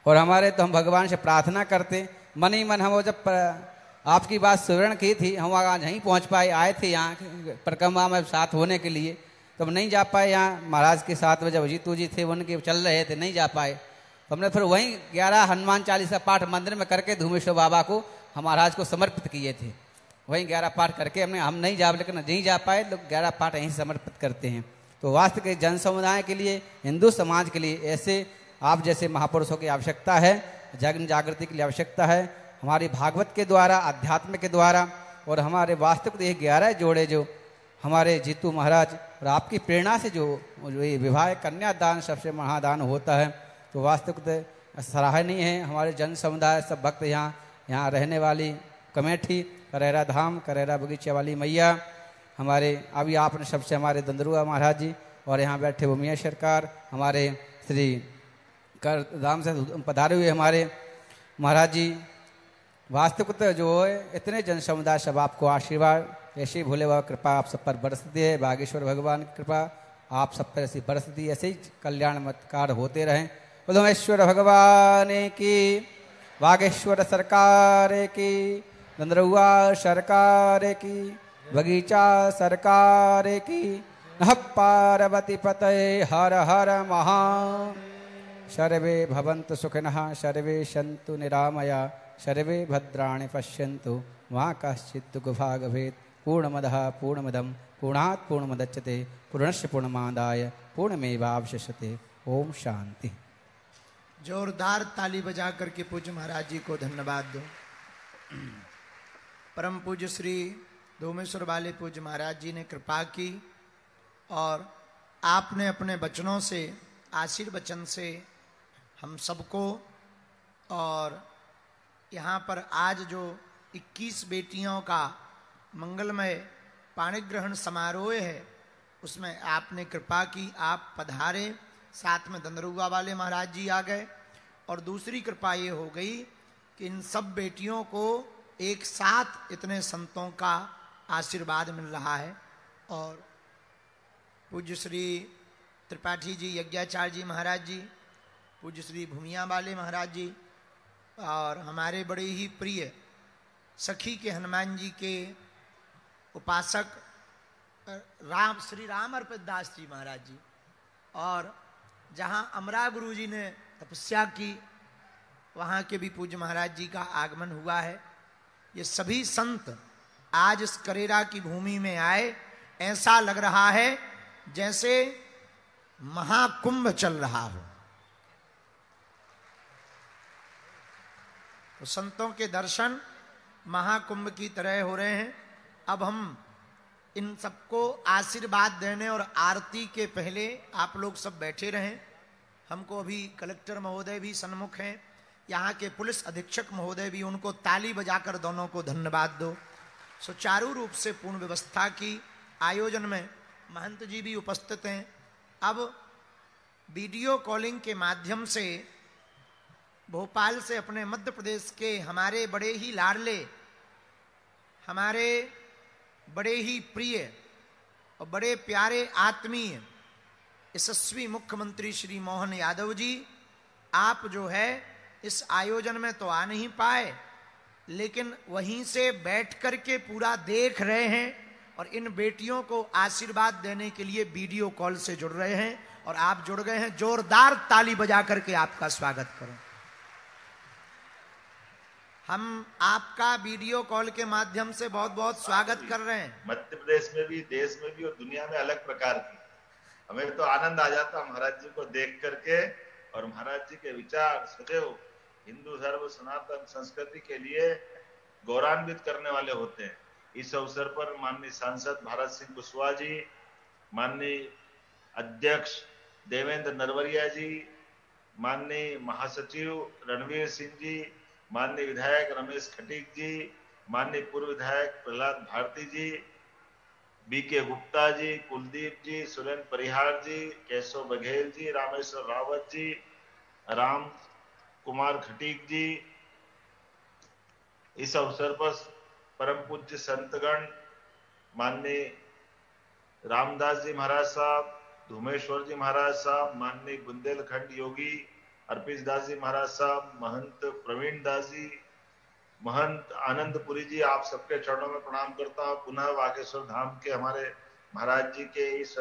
और हमारे तो हम भगवान से प्रार्थना करते, मन ही मन हम जब आपकी बात सुवर्ण की थी, हम आज नहीं पहुंच पाए, आए थे यहाँ परिक्रमा में साथ होने के लिए, तब नहीं जा पाए। यहाँ महाराज के साथ में जब जीतू जी थे उनके चल रहे थे, नहीं जा पाए। तो हमने फिर वहीं 11 हनुमान चालीसा पाठ मंदिर में करके धूमेश्वर बाबा को हम महाराज को समर्पित किए थे। वहीं 11 पाठ करके हम नहीं जा, लेकिन नहीं जा पाए, लोग 11 पाठ यहीं समर्पित करते हैं। तो वास्तविक जन समुदाय के लिए, हिंदू समाज के लिए ऐसे आप जैसे महापुरुषों की आवश्यकता है, जन जागृति के लिए आवश्यकता है। हमारी भागवत के द्वारा, अध्यात्म के द्वारा, और हमारे वास्तविक ये 11 जोड़े जो हमारे जीतू महाराज और आपकी प्रेरणा से जो ये विवाह कन्यादान सबसे महादान होता है, तो वास्तविक सराहनीय है। हमारे जन समुदाय सब भक्त यहाँ रहने वाली कमेटी, करेरा धाम, करेरा बगीचे वाली मैया, हमारे अभी आपने सबसे हमारे दंदरुआ महाराज जी, और यहाँ बैठे भूमिया सरकार, हमारे श्री कर धाम से पधारे हुए हमारे महाराज जी, वास्तविकता जो है इतने जन समुदाय सब आपको आशीर्वाद, ऐसी भोले बाबा कृपा आप सब पर बरसती है। बागेश्वर भगवान की कृपा आप सब पर ऐसी बरसती है, ऐसे ही कल्याण मतकार होते रहें। उधमेश्वर भगवान की, बागेश्वर सरकार की, दंदरुआ सरकार की, बगीचा सरकार की। नः पार्वती पतये हर हर महा। सर्वे भवन्तु सुखिनः, सर्वे सन्तु निरामया, सर्वे भद्राणि पश्यन्तु मा कश्चित् दुःखभाग् भवेत्। पूर्णमदः पूर्णमिदं पूर्णात् पूर्णमुदच्यते पूर्णस्य पूर्णमादाय पूर्णमेवावशिष्यते। ओम शांति। जोरदार ताली बजा करके पूज्य महाराज जी को धन्यवाद दो। परम पूज्य श्री धूमेश्वर वाले पूज्य महाराज जी ने कृपा की, और आपने अपने वचनों से, आशीर्वचन से हम सबको, और यहाँ पर आज जो 21 बेटियों का मंगलमय पाणिग्रहण समारोह है उसमें आपने कृपा की, आप पधारे, साथ में दंदरुआ वाले महाराज जी आ गए। और दूसरी कृपा ये हो गई कि इन सब बेटियों को एक साथ इतने संतों का आशीर्वाद मिल रहा है। और पूज्य श्री त्रिपाठी जी, यज्ञाचार्य जी महाराज जी, पूज्य श्री भूमिया वाले महाराज जी, और हमारे बड़े ही प्रिय सखी के हनुमान जी के उपासक श्री राम अर्पित दास जी महाराज जी, और जहाँ अमरा गुरु जी ने तपस्या की वहाँ के भी पूज्य महाराज जी का आगमन हुआ है। ये सभी संत आज इस करेरा की भूमि में आए, ऐसा लग रहा है जैसे महाकुंभ चल रहा हो। तो संतों के दर्शन महाकुंभ की तरह हो रहे हैं। अब हम इन सबको आशीर्वाद देने और आरती के पहले आप लोग सब बैठे रहें। हमको अभी कलेक्टर महोदय भी सन्मुख हैं, यहाँ के पुलिस अधीक्षक महोदय भी, उनको ताली बजाकर दोनों को धन्यवाद दो। सुचारू रूप से पूर्ण व्यवस्था की, आयोजन में महंत जी भी उपस्थित हैं। अब वीडियो कॉलिंग के माध्यम से भोपाल से अपने मध्य प्रदेश के हमारे बड़े ही लाडले, हमारे बड़े ही प्रिय और बड़े प्यारे आत्मीय यशस्वी मुख्यमंत्री श्री मोहन यादव जी, आप जो है इस आयोजन में तो आ नहीं पाए, लेकिन वहीं से बैठ कर के पूरा देख रहे हैं और इन बेटियों को आशीर्वाद देने के लिए वीडियो कॉल से जुड़ रहे हैं और आप जुड़ गए हैं। जोरदार ताली बजा करके आपका स्वागत करो। हम आपका वीडियो कॉल के माध्यम से बहुत बहुत स्वागत कर रहे हैं। मध्य प्रदेश में भी, देश में भी और दुनिया में अलग प्रकार की हमें तो आनंद आ जाता महाराज जी को देख करके, और महाराज जी के विचार सदैव हिंदू धर्म सनातन संस्कृति के लिए गौरवान्वित करने वाले होते हैं। इस अवसर पर माननीय सांसद भारत सिंह कुशवाहा जी, माननीय अध्यक्ष देवेंद्र नरवरिया जी, माननीय महासचिव रणवीर सिंह जी, माननीय विधायक रमेश खटीक जी, माननीय पूर्व विधायक प्रहलाद भारती जी, बीके गुप्ता जी, कुलदीप जी, सुरेंद्र परिहार जी, केशव बघेल जी, रामेश्वर रावत जी, राम कुमार खटीक जी, इस अवसर पर परम पूज्य संतगण माननीय रामदास जी महाराज साहब, धूमेश्वर जी महाराज साहब, माननीय बुंदेलखंड योगी अर्पित दास जी महाराज साहब, महंत प्रवीण दास जी, महंत आनंदपुरी जी, आप सबके चरणों में प्रणाम करता हूँ। पुनः बागेश्वर धाम के हमारे महाराज जी के इस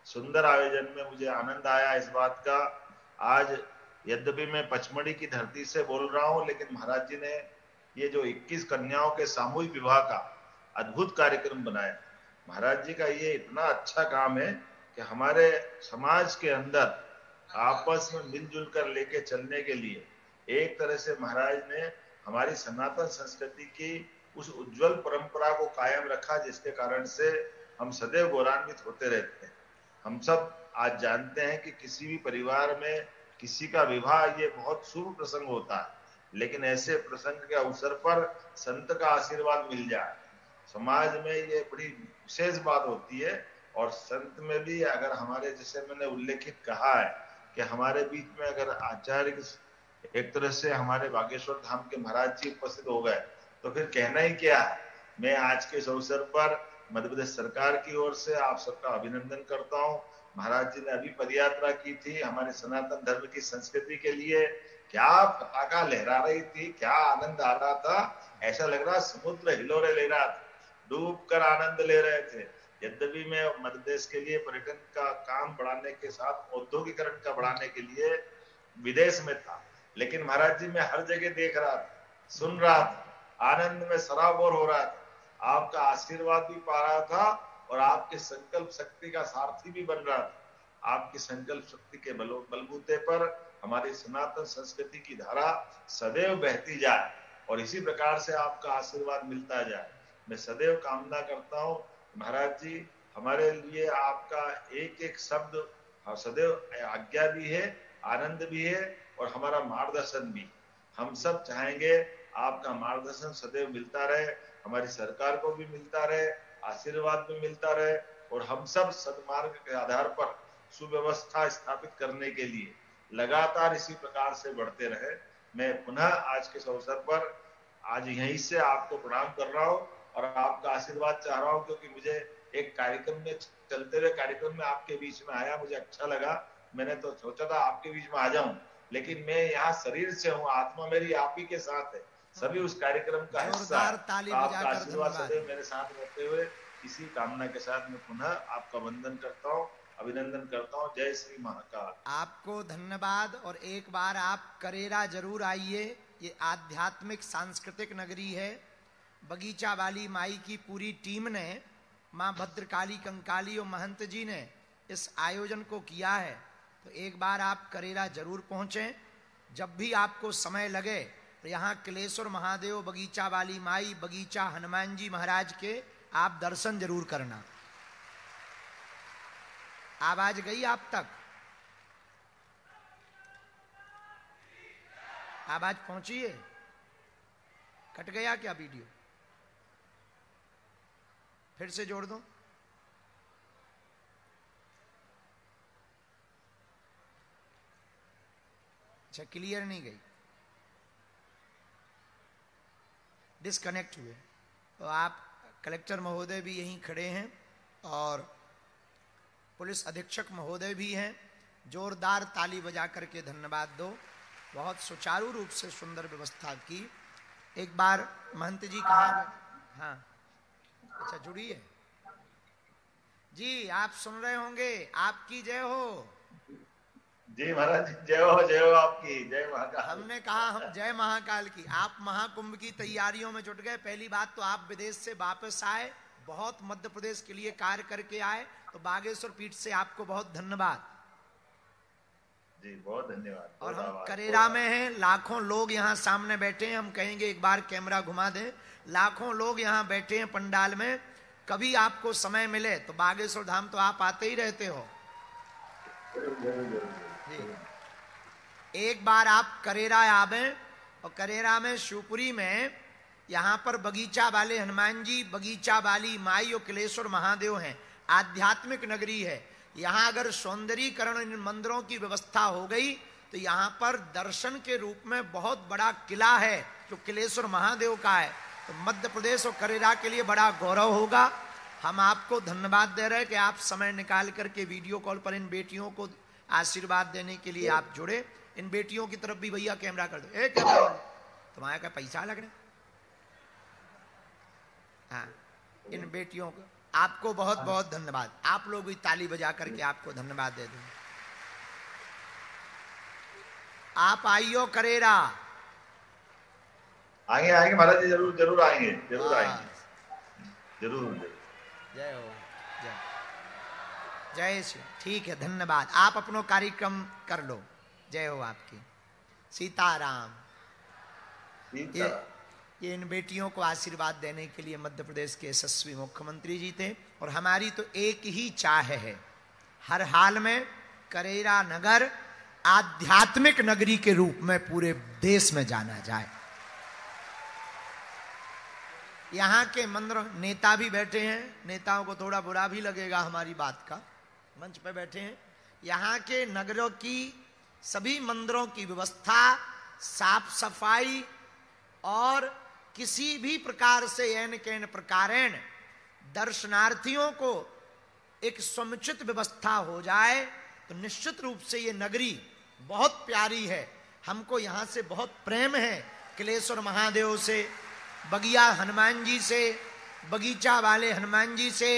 सुंदर आयोजन में मुझे आनंद आया इस बात का। आज यद्यपि मैं पचमढ़ी की धरती से बोल रहा हूँ, लेकिन महाराज जी ने ये जो 21 कन्याओं के सामूहिक विवाह का अद्भुत कार्यक्रम बनाया, महाराज जी का ये इतना अच्छा काम है कि हमारे समाज के अंदर आपस में मिलजुल कर लेके चलने के लिए एक तरह से महाराज ने हमारी सनातन संस्कृति की उस उज्जवल परंपरा को कायम रखा, जिसके कारण से हम सदैव गौरवान्वित होते रहते हैं। हम सब आज जानते हैं कि किसी भी परिवार में किसी का विवाह ये बहुत शुभ प्रसंग होता है, लेकिन ऐसे प्रसंग के अवसर पर संत का आशीर्वाद मिल जाए, समाज में ये बड़ी विशेष बात होती है। और संत में भी अगर हमारे, जैसे मैंने उल्लेखित कहा है कि हमारे बीच में अगर आचार्य एक तरह से हमारे बागेश्वर धाम के महाराज जी उपस्थित हो गए तो फिर कहना ही क्या है। मैं आज के इस अवसर पर मध्य प्रदेश सरकार की ओर से आप सबका अभिनंदन करता हूँ। महाराज जी ने अभी पदयात्रा की थी हमारे सनातन धर्म की संस्कृति के लिए, क्या पताका लहरा रही थी, क्या आनंद आ रहा था, ऐसा लग रहा समुद्र हिलोरे ले रहा था, डूब कर आनंद ले रहे थे। यद्यपि मैं मध्य प्रदेश के लिए पर्यटन का काम बढ़ाने के साथ औद्योगिकरण का बढ़ाने के लिए विदेश में था, लेकिन महाराज जी मैं हर जगह देख रहा था, सुन रहा था, आनंद में सराबोर हो रहा था, आपका आशीर्वाद भी पा रहा था और आपके संकल्प शक्ति का सारथी भी बन रहा था। आपकी संकल्प शक्ति के बलबूते पर हमारी सनातन संस्कृति की धारा सदैव बहती जाए और इसी प्रकार से आपका आशीर्वाद मिलता जाए। मैं सदैव कामना करता हूँ महाराज जी, हमारे लिए आपका एक एक शब्द सदैव आज्ञा भी है, आनंद भी है और हमारा मार्गदर्शन भी। हम सब चाहेंगे आपका मार्गदर्शन सदैव मिलता रहे, हमारी सरकार को भी मिलता रहे, आशीर्वाद भी मिलता रहे और हम सब सदमार्ग के आधार पर सुव्यवस्था स्थापित करने के लिए लगातार इसी प्रकार से बढ़ते रहे। मैं पुनः आज के अवसर पर आज यहीं से आपको प्रणाम कर रहा हूँ और आपका आशीर्वाद चाह रहा हूँ, क्योंकि मुझे एक कार्यक्रम में चलते हुए कार्यक्रम में आपके बीच में आया, मुझे अच्छा लगा। मैंने तो सोचा था आपके बीच में आ जाऊं, लेकिन मैं यहाँ शरीर से हूँ, आत्मा मेरी आप ही के साथ है, सभी उस कार्यक्रम का हिस्सा है। तो आपका आशीर्वाद सदैव मेरे साथ रहते हुए इसी कामना के साथ मैं पुनः आपका वंदन करता हूँ, अभिनंदन करता हूँ। जय श्री महाकाल। आपको धन्यवाद। और एक बार आप करेरा जरूर आइए, ये आध्यात्मिक सांस्कृतिक नगरी है। बगीचा वाली माई की पूरी टीम ने, माँ भद्रकाली कंकाली और महंत जी ने इस आयोजन को किया है, तो एक बार आप करेरा जरूर पहुंचें। जब भी आपको समय लगे तो यहाँ किलेश्वर महादेव, बगीचा वाली माई, बगीचा हनुमान जी महाराज के आप दर्शन जरूर करना। आवाज गई आप तक? आवाज पहुंची है? कट गया क्या वीडियो? फिर से जोड़ दो। अच्छा, क्लियर नहीं गई, डिस्कनेक्ट हुए। तो आप कलेक्टर महोदय भी यहीं खड़े हैं और पुलिस अधीक्षक महोदय भी हैं। जोरदार ताली बजा करके धन्यवाद दो। बहुत सुचारू रूप से सुंदर व्यवस्था की। एक बार महंत जी कहाँ गए? हाँ, अच्छा जुड़ी है जी। आप सुन रहे होंगे। आपकी जय हो। जी महाराज, जय हो आपकी, जय महाकाल। हमने कहा हम जय महाकाल की। आप महाकुंभ की तैयारियों में जुट गए। पहली बात तो आप विदेश से वापस आए, बहुत मध्य प्रदेश के लिए कार्य करके आए, तो बागेश्वर पीठ से आपको बहुत धन्यवाद जी, बहुत धन्यवाद। और हम करेरा में हैं, लाखों लोग यहाँ सामने बैठे हैं। हम कहेंगे एक बार कैमरा घुमा दें। लाखों लोग यहाँ बैठे हैं पंडाल में। कभी आपको समय मिले तो बागेश्वर धाम तो आप आते ही रहते हो। एक बार आप करेरा आवे, और करेरा में शिवपुरी में यहाँ पर बगीचा वाले हनुमान जी, बगीचा वाली माई और किलेश्वर महादेव हैं। आध्यात्मिक नगरी है। यहाँ अगर सौंदर्यीकरण इन मंदिरों की व्यवस्था हो गई तो यहाँ पर दर्शन के रूप में बहुत बड़ा किला है जो किलेश्वर महादेव का है। तो मध्य प्रदेश और करेरा के लिए बड़ा गौरव होगा। हम आपको धन्यवाद दे रहे हैं कि आप समय निकाल करके वीडियो कॉल पर इन बेटियों को आशीर्वाद देने के लिए आप जुड़े। इन बेटियों की तरफ भी भैया कैमरा कर दो। एक कैमरा वाले, तुम्हारे का पैसा लग रहा है। हाँ, इन बेटियों को आपको बहुत बहुत धन्यवाद। आप लोग भी ताली बजा करके आपको धन्यवाद दे दें। आप आइयो करेरा। आएंगे महाराज जी, जरूर आएंगे, जरूर आएंगे, जरूर। जय हो, जय जय श्री। ठीक है, धन्यवाद। आप अपनो कार्यक्रम कर लो। जय हो आपकी। सीताराम। ये इन बेटियों को आशीर्वाद देने के लिए मध्य प्रदेश के यशस्वी मुख्यमंत्री जी थे। और हमारी तो एक ही चाह है, हर हाल में करेरा नगर आध्यात्मिक नगरी के रूप में पूरे देश में जाना जाए। यहाँ के मंदिर नेता भी बैठे हैं। नेताओं को थोड़ा बुरा भी लगेगा हमारी बात का, मंच पे बैठे हैं। यहाँ के नगरों की सभी मंदिरों की व्यवस्था, साफ सफाई और किसी भी प्रकार से एन कैन प्रकारेण दर्शनार्थियों को एक समुचित व्यवस्था हो जाए तो निश्चित रूप से ये नगरी बहुत प्यारी है। हमको यहाँ से बहुत प्रेम है, किलेश्वर महादेव से, बगिया हनुमान जी से, बगीचा वाले हनुमान जी से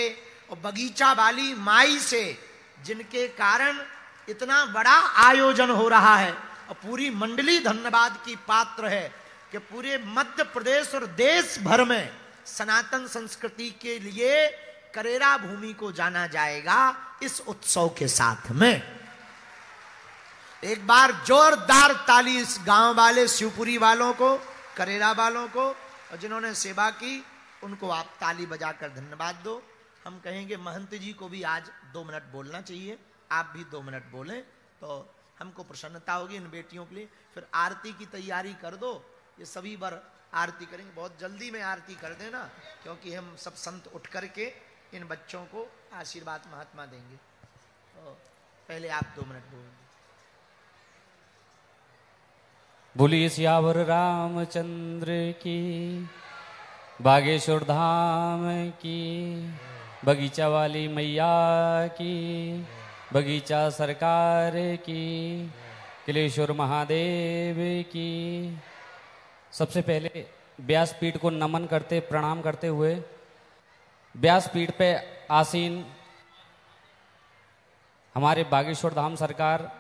और बगीचा वाली माई से, जिनके कारण इतना बड़ा आयोजन हो रहा है। और पूरी मंडली धन्यवाद की पात्र है कि पूरे मध्य प्रदेश और देश भर में सनातन संस्कृति के लिए करेरा भूमि को जाना जाएगा इस उत्सव के साथ में। एक बार जोरदार ताली इस गांव वाले शिवपुरी वालों को, करेरा वालों को, और जिन्होंने सेवा की उनको आप ताली बजाकर धन्यवाद दो। हम कहेंगे महंत जी को भी आज 2 मिनट बोलना चाहिए। आप भी 2 मिनट बोलें तो हमको प्रसन्नता होगी इन बेटियों के लिए। फिर आरती की तैयारी कर दो। ये सभी बार आरती करेंगे, बहुत जल्दी में आरती कर देना, क्योंकि हम सब संत उठ करके इन बच्चों को आशीर्वाद महात्मा देंगे। तो पहले आप 2 मिनट बोलेंगे। बोलिए सियावर रामचंद्र की, बागेश्वर धाम की, बगीचा वाली मैया की, बगीचा सरकार की, किलेश्वर महादेव की। सबसे पहले व्यासपीठ को नमन करते, प्रणाम करते हुए व्यासपीठ पे आसीन हमारे बागेश्वर धाम सरकार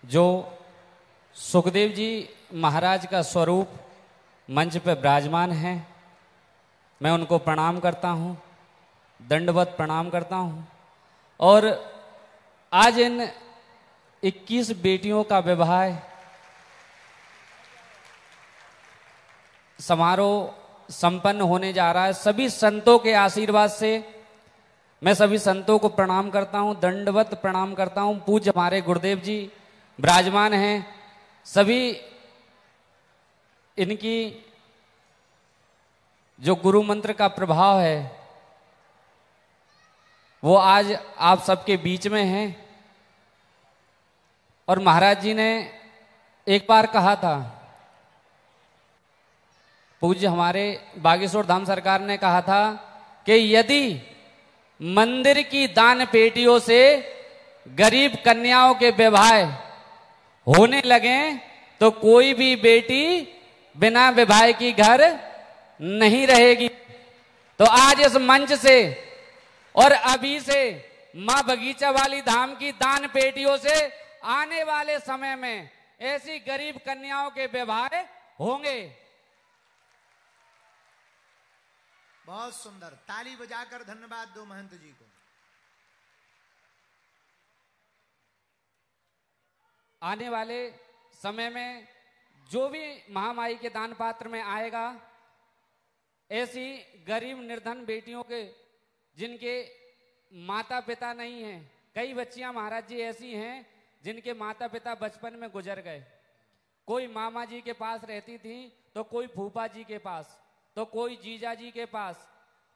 जो सुखदेव जी महाराज का स्वरूप मंच पे विराजमान है, मैं उनको प्रणाम करता हूँ, दंडवत प्रणाम करता हूँ। और आज इन 21 बेटियों का विवाह समारोह संपन्न होने जा रहा है। सभी संतों के आशीर्वाद से मैं सभी संतों को प्रणाम करता हूं, दंडवत प्रणाम करता हूं। पूज्य हमारे गुरुदेव जी विराजमान हैं, सभी इनकी जो गुरु मंत्र का प्रभाव है वो आज आप सबके बीच में है। और महाराज जी ने एक बार कहा था, पूज्य हमारे बागेश्वर धाम सरकार ने कहा था कि यदि मंदिर की दान पेटियों से गरीब कन्याओं के विवाह होने लगे तो कोई भी बेटी बिना विवाह की घर नहीं रहेगी। तो आज इस मंच से और अभी से मां बगीचा वाली धाम की दान पेटियों से आने वाले समय में ऐसी गरीब कन्याओं के विवाह होंगे। बहुत सुंदर, ताली बजाकर धन्यवाद दो महंत जी को। आने वाले समय में जो भी महामाई के दान पात्र में आएगा, ऐसी गरीब निर्धन बेटियों के जिनके माता पिता नहीं हैं, कई बच्चियां महाराज जी ऐसी हैं जिनके माता पिता बचपन में गुजर गए। कोई मामा जी के पास रहती थी तो कोई फूफा जी के पास तो कोई जीजा जी के पास,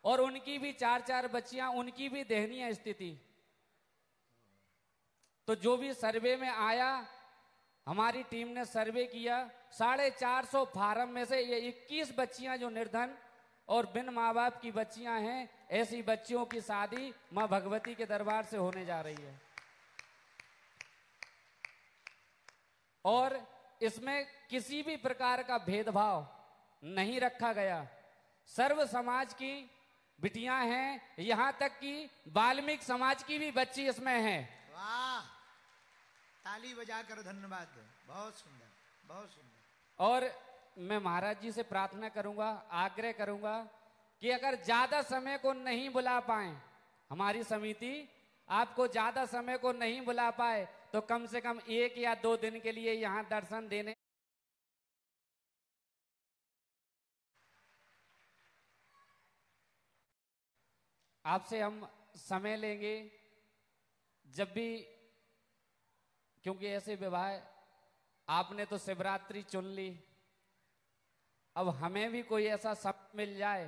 और उनकी भी 4-4 बच्चियां, उनकी भी दयनीय स्थिति। तो जो भी सर्वे में आया, हमारी टीम ने सर्वे किया, 450 फार्म में से ये 21 बच्चियां जो निर्धन और बिन माँ बाप की बच्चियां हैं, ऐसी बच्चियों की शादी मां भगवती के दरबार से होने जा रही है। और इसमें किसी भी प्रकार का भेदभाव नहीं रखा गया। सर्व समाज की बिटियां हैं, यहां तक कि वाल्मीकि समाज की भी बच्ची इसमें है। वाह, ताली बजाकर धन्यवाद दो। बहुत सुंदर, बहुत सुंदर। और मैं महाराज जी से प्रार्थना करूंगा, आग्रह करूंगा कि अगर ज्यादा समय को नहीं बुला पाए, हमारी समिति आपको ज्यादा समय को नहीं बुला पाए, तो कम से कम 1 या 2 दिन के लिए यहां दर्शन देने आपसे हम समय लेंगे। जब भी, क्योंकि ऐसे विवाह आपने तो शिवरात्रि चुन ली, अब हमें भी कोई ऐसा सब मिल जाए।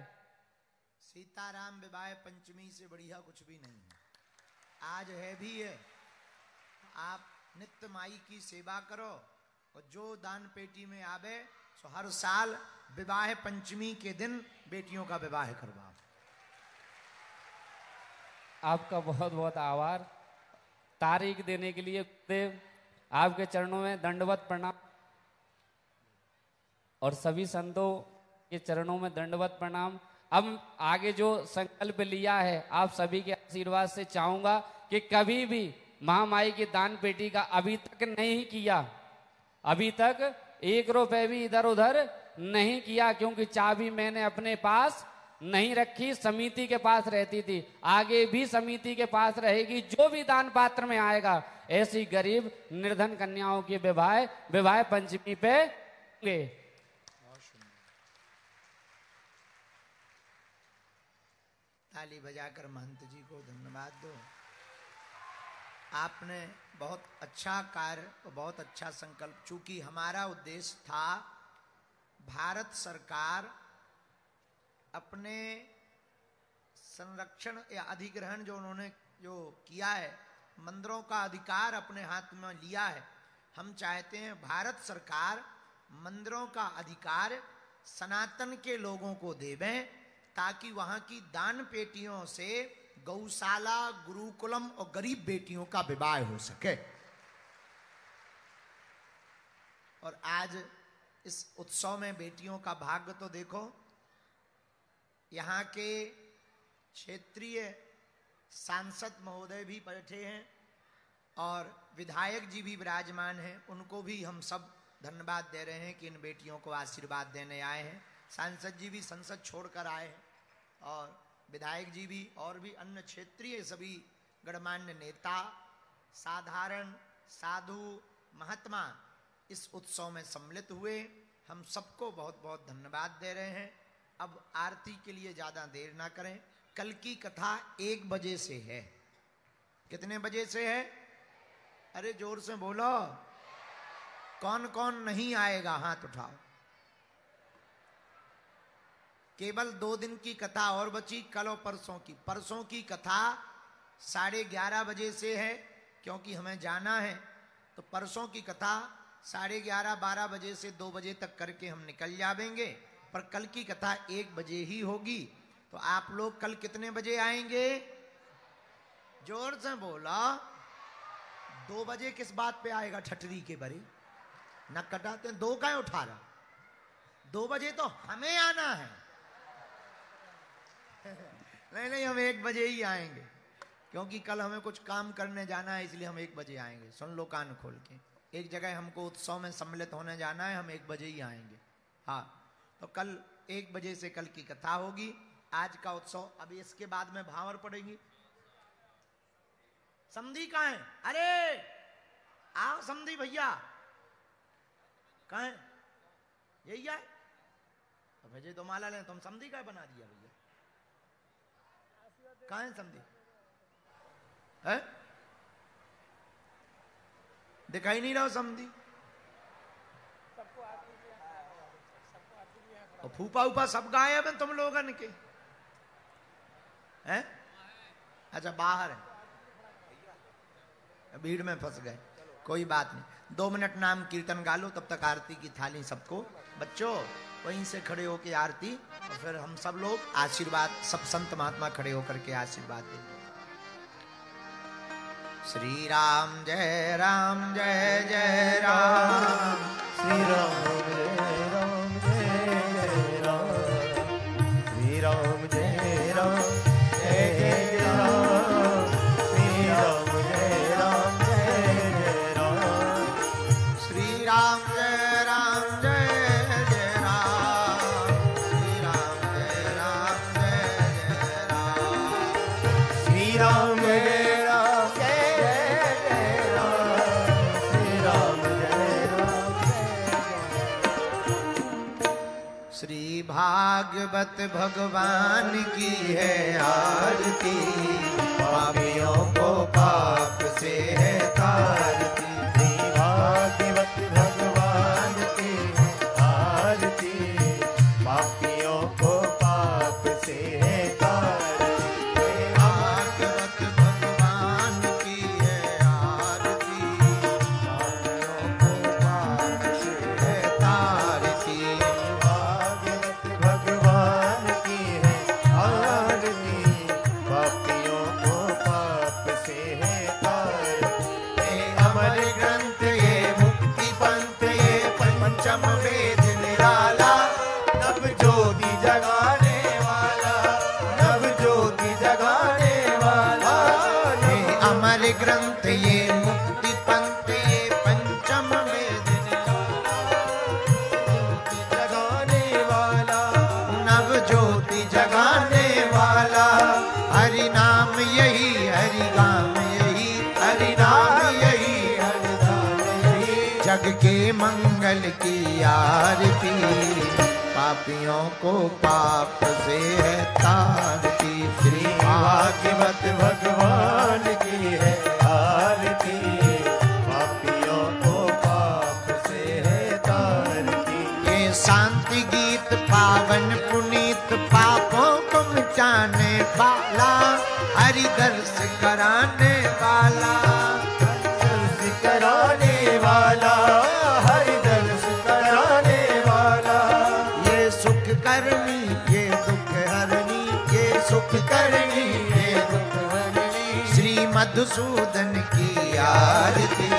सीताराम विवाह पंचमी से बढ़िया कुछ भी नहीं है। आज है भी है, आप नित्य माई की सेवा करो और जो दान पेटी में आवे सो हर साल विवाह पंचमी के दिन बेटियों का विवाह करवाओ। आपका बहुत बहुत आभार। तारीख देने के लिए देव आपके चरणों में दंडवत प्रणाम, और सभी संतों के चरणों में दंडवत प्रणाम। अब आगे जो संकल्प लिया है, आप सभी के आशीर्वाद से चाहूंगा कि कभी भी महामाई की दान पेटी का अभी तक नहीं किया, अभी तक 1 रुपए भी इधर उधर नहीं किया, क्योंकि चाबी मैंने अपने पास नहीं रखी, समिति के पास रहती थी, आगे भी समिति के पास रहेगी। जो भी दान पात्र में आएगा, ऐसी गरीब निर्धन कन्याओं के विवाह पंचमी पे होंगे। ताली बजाकर महंत जी को धन्यवाद दो। आपने बहुत अच्छा कार्य, बहुत अच्छा संकल्प, चूंकि हमारा उद्देश्य था भारत सरकार अपने संरक्षण या अधिग्रहण जो उन्होंने जो किया है, मंदिरों का अधिकार अपने हाथ में लिया है। हम चाहते हैं भारत सरकार मंदिरों का अधिकार सनातन के लोगों को देवें, ताकि वहां की दान पेटियों से गौशाला, गुरुकुलम और गरीब बेटियों का विवाह हो सके। और आज इस उत्सव में बेटियों का भाग्य तो देखो, यहाँ के क्षेत्रीय सांसद महोदय भी बैठे हैं और विधायक जी भी विराजमान हैं। उनको भी हम सब धन्यवाद दे रहे हैं कि इन बेटियों को आशीर्वाद देने आए हैं। सांसद जी भी संसद छोड़कर आए हैं और विधायक जी भी, और भी अन्य क्षेत्रीय सभी गणमान्य नेता, साधारण साधु, महात्मा इस उत्सव में सम्मिलित हुए। हम सबको बहुत बहुत धन्यवाद दे रहे हैं। अब आरती के लिए ज्यादा देर ना करें। कल की कथा 1 बजे से है। कितने बजे से है? अरे जोर से बोलो। कौन कौन नहीं आएगा हाथ उठाओ। केवल 2 दिन की कथा और बची, कल और परसों की। परसों की कथा 11:30 बजे से है, क्योंकि हमें जाना है। तो परसों की कथा 11:30 12 बजे से 2 बजे तक करके हम निकल जाएंगे। पर कल की कथा 1 बजे ही होगी। तो आप लोग कल कितने बजे आएंगे? जोर से बोला। 2 बजे किस बात पे आएगा? ठटरी के बरी न कटाते। 2 का उठा रहा। 2 बजे तो हमें आना है। नहीं, हम 1 बजे ही आएंगे, क्योंकि कल हमें कुछ काम करने जाना है, इसलिए हम 1 बजे आएंगे। सुन लो कान खोल के। एक जगह हमको उत्सव में सम्मिलित होने जाना है, हम 1 बजे ही आएंगे। हाँ, तो कल 1 बजे से कल की कथा होगी। आज का उत्सव। अभी इसके बाद में भावर पड़ेगी। समधी कहाँ है? अरे आओ समधी भैया। कहाँ है? यही आए। तो भैया तो माला लें, तुम समधी का बना दिया भैया। कहाँ है समधी? है? दिखाई नहीं रहा समधी। और फूफा ऊपा सब गायब हैं तुम लोगन के। हैं? अच्छा बाहर है, भीड़ में फंस गए। कोई बात नहीं, 2 मिनट नाम कीर्तन गा लो, तब तक आरती की थाली सबको। बच्चों वहीं से खड़े होके आरती, और फिर हम सब लोग आशीर्वाद, सब संत महात्मा खड़े होकर के आशीर्वाद देंगे। श्री राम जय राम जय जय राम। श्री राम जय राम जय राम। श्री राम जय राम जय जय राम। श्री राम जय राम जय जय राम। श्री राम जय राम जय जय राम। श्री राम जय राम जय जय राम। श्री राम जय राम जय जय राम। श्री राम जय राम जय जय। श्री भागवत भगवान की है आरती, पापियों को पाप से है तारती। श्री भागवत भगवान की आरती, पापियों को पाप से है तारती। भागवत भगवान की है आरती, पापियों को पाप से है तारती। भागवत भगवान की है आरती, पापियों को पाप से है तारती। ये अमर ग्रंथ, ये मुक्ति पंथ, ये पंचम वेद निराला, नव ज्योति जगाने वाला, नव ज्योति जगाने वाला। ये अमर ग्रंथ, ये मुक्ति पंथ, ये पंचम वेद जगाने वाला, नव ज्योति जगाने वाला। हरि नाम यही, हरि नाम यही, हरि नाम यही, हरि नाम यही। जग के मंगल की आरती, पापियों को पाप से है तारती। श्री भागवत भगवान की है आरती, पापियों को पाप से है तारती। ये शांति गीत पावन पुनीत, पापों को मिटाने वाला, हरि दर्श कराने वाला। दर्श कराने वाला, हरि दर्श कराने वाला। ये सुख करनी, ये दुख हरनी, ये सुख करनी, ये दुख हरनी। श्री मधुसूदन की आरती,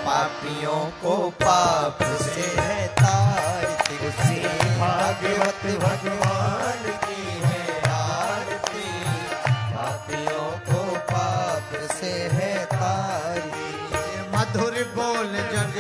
पापियों को पाप से है तारती। श्री भागवत भगवान की है आरती, पापियों को पाप से है तारती। मधुर बोल जग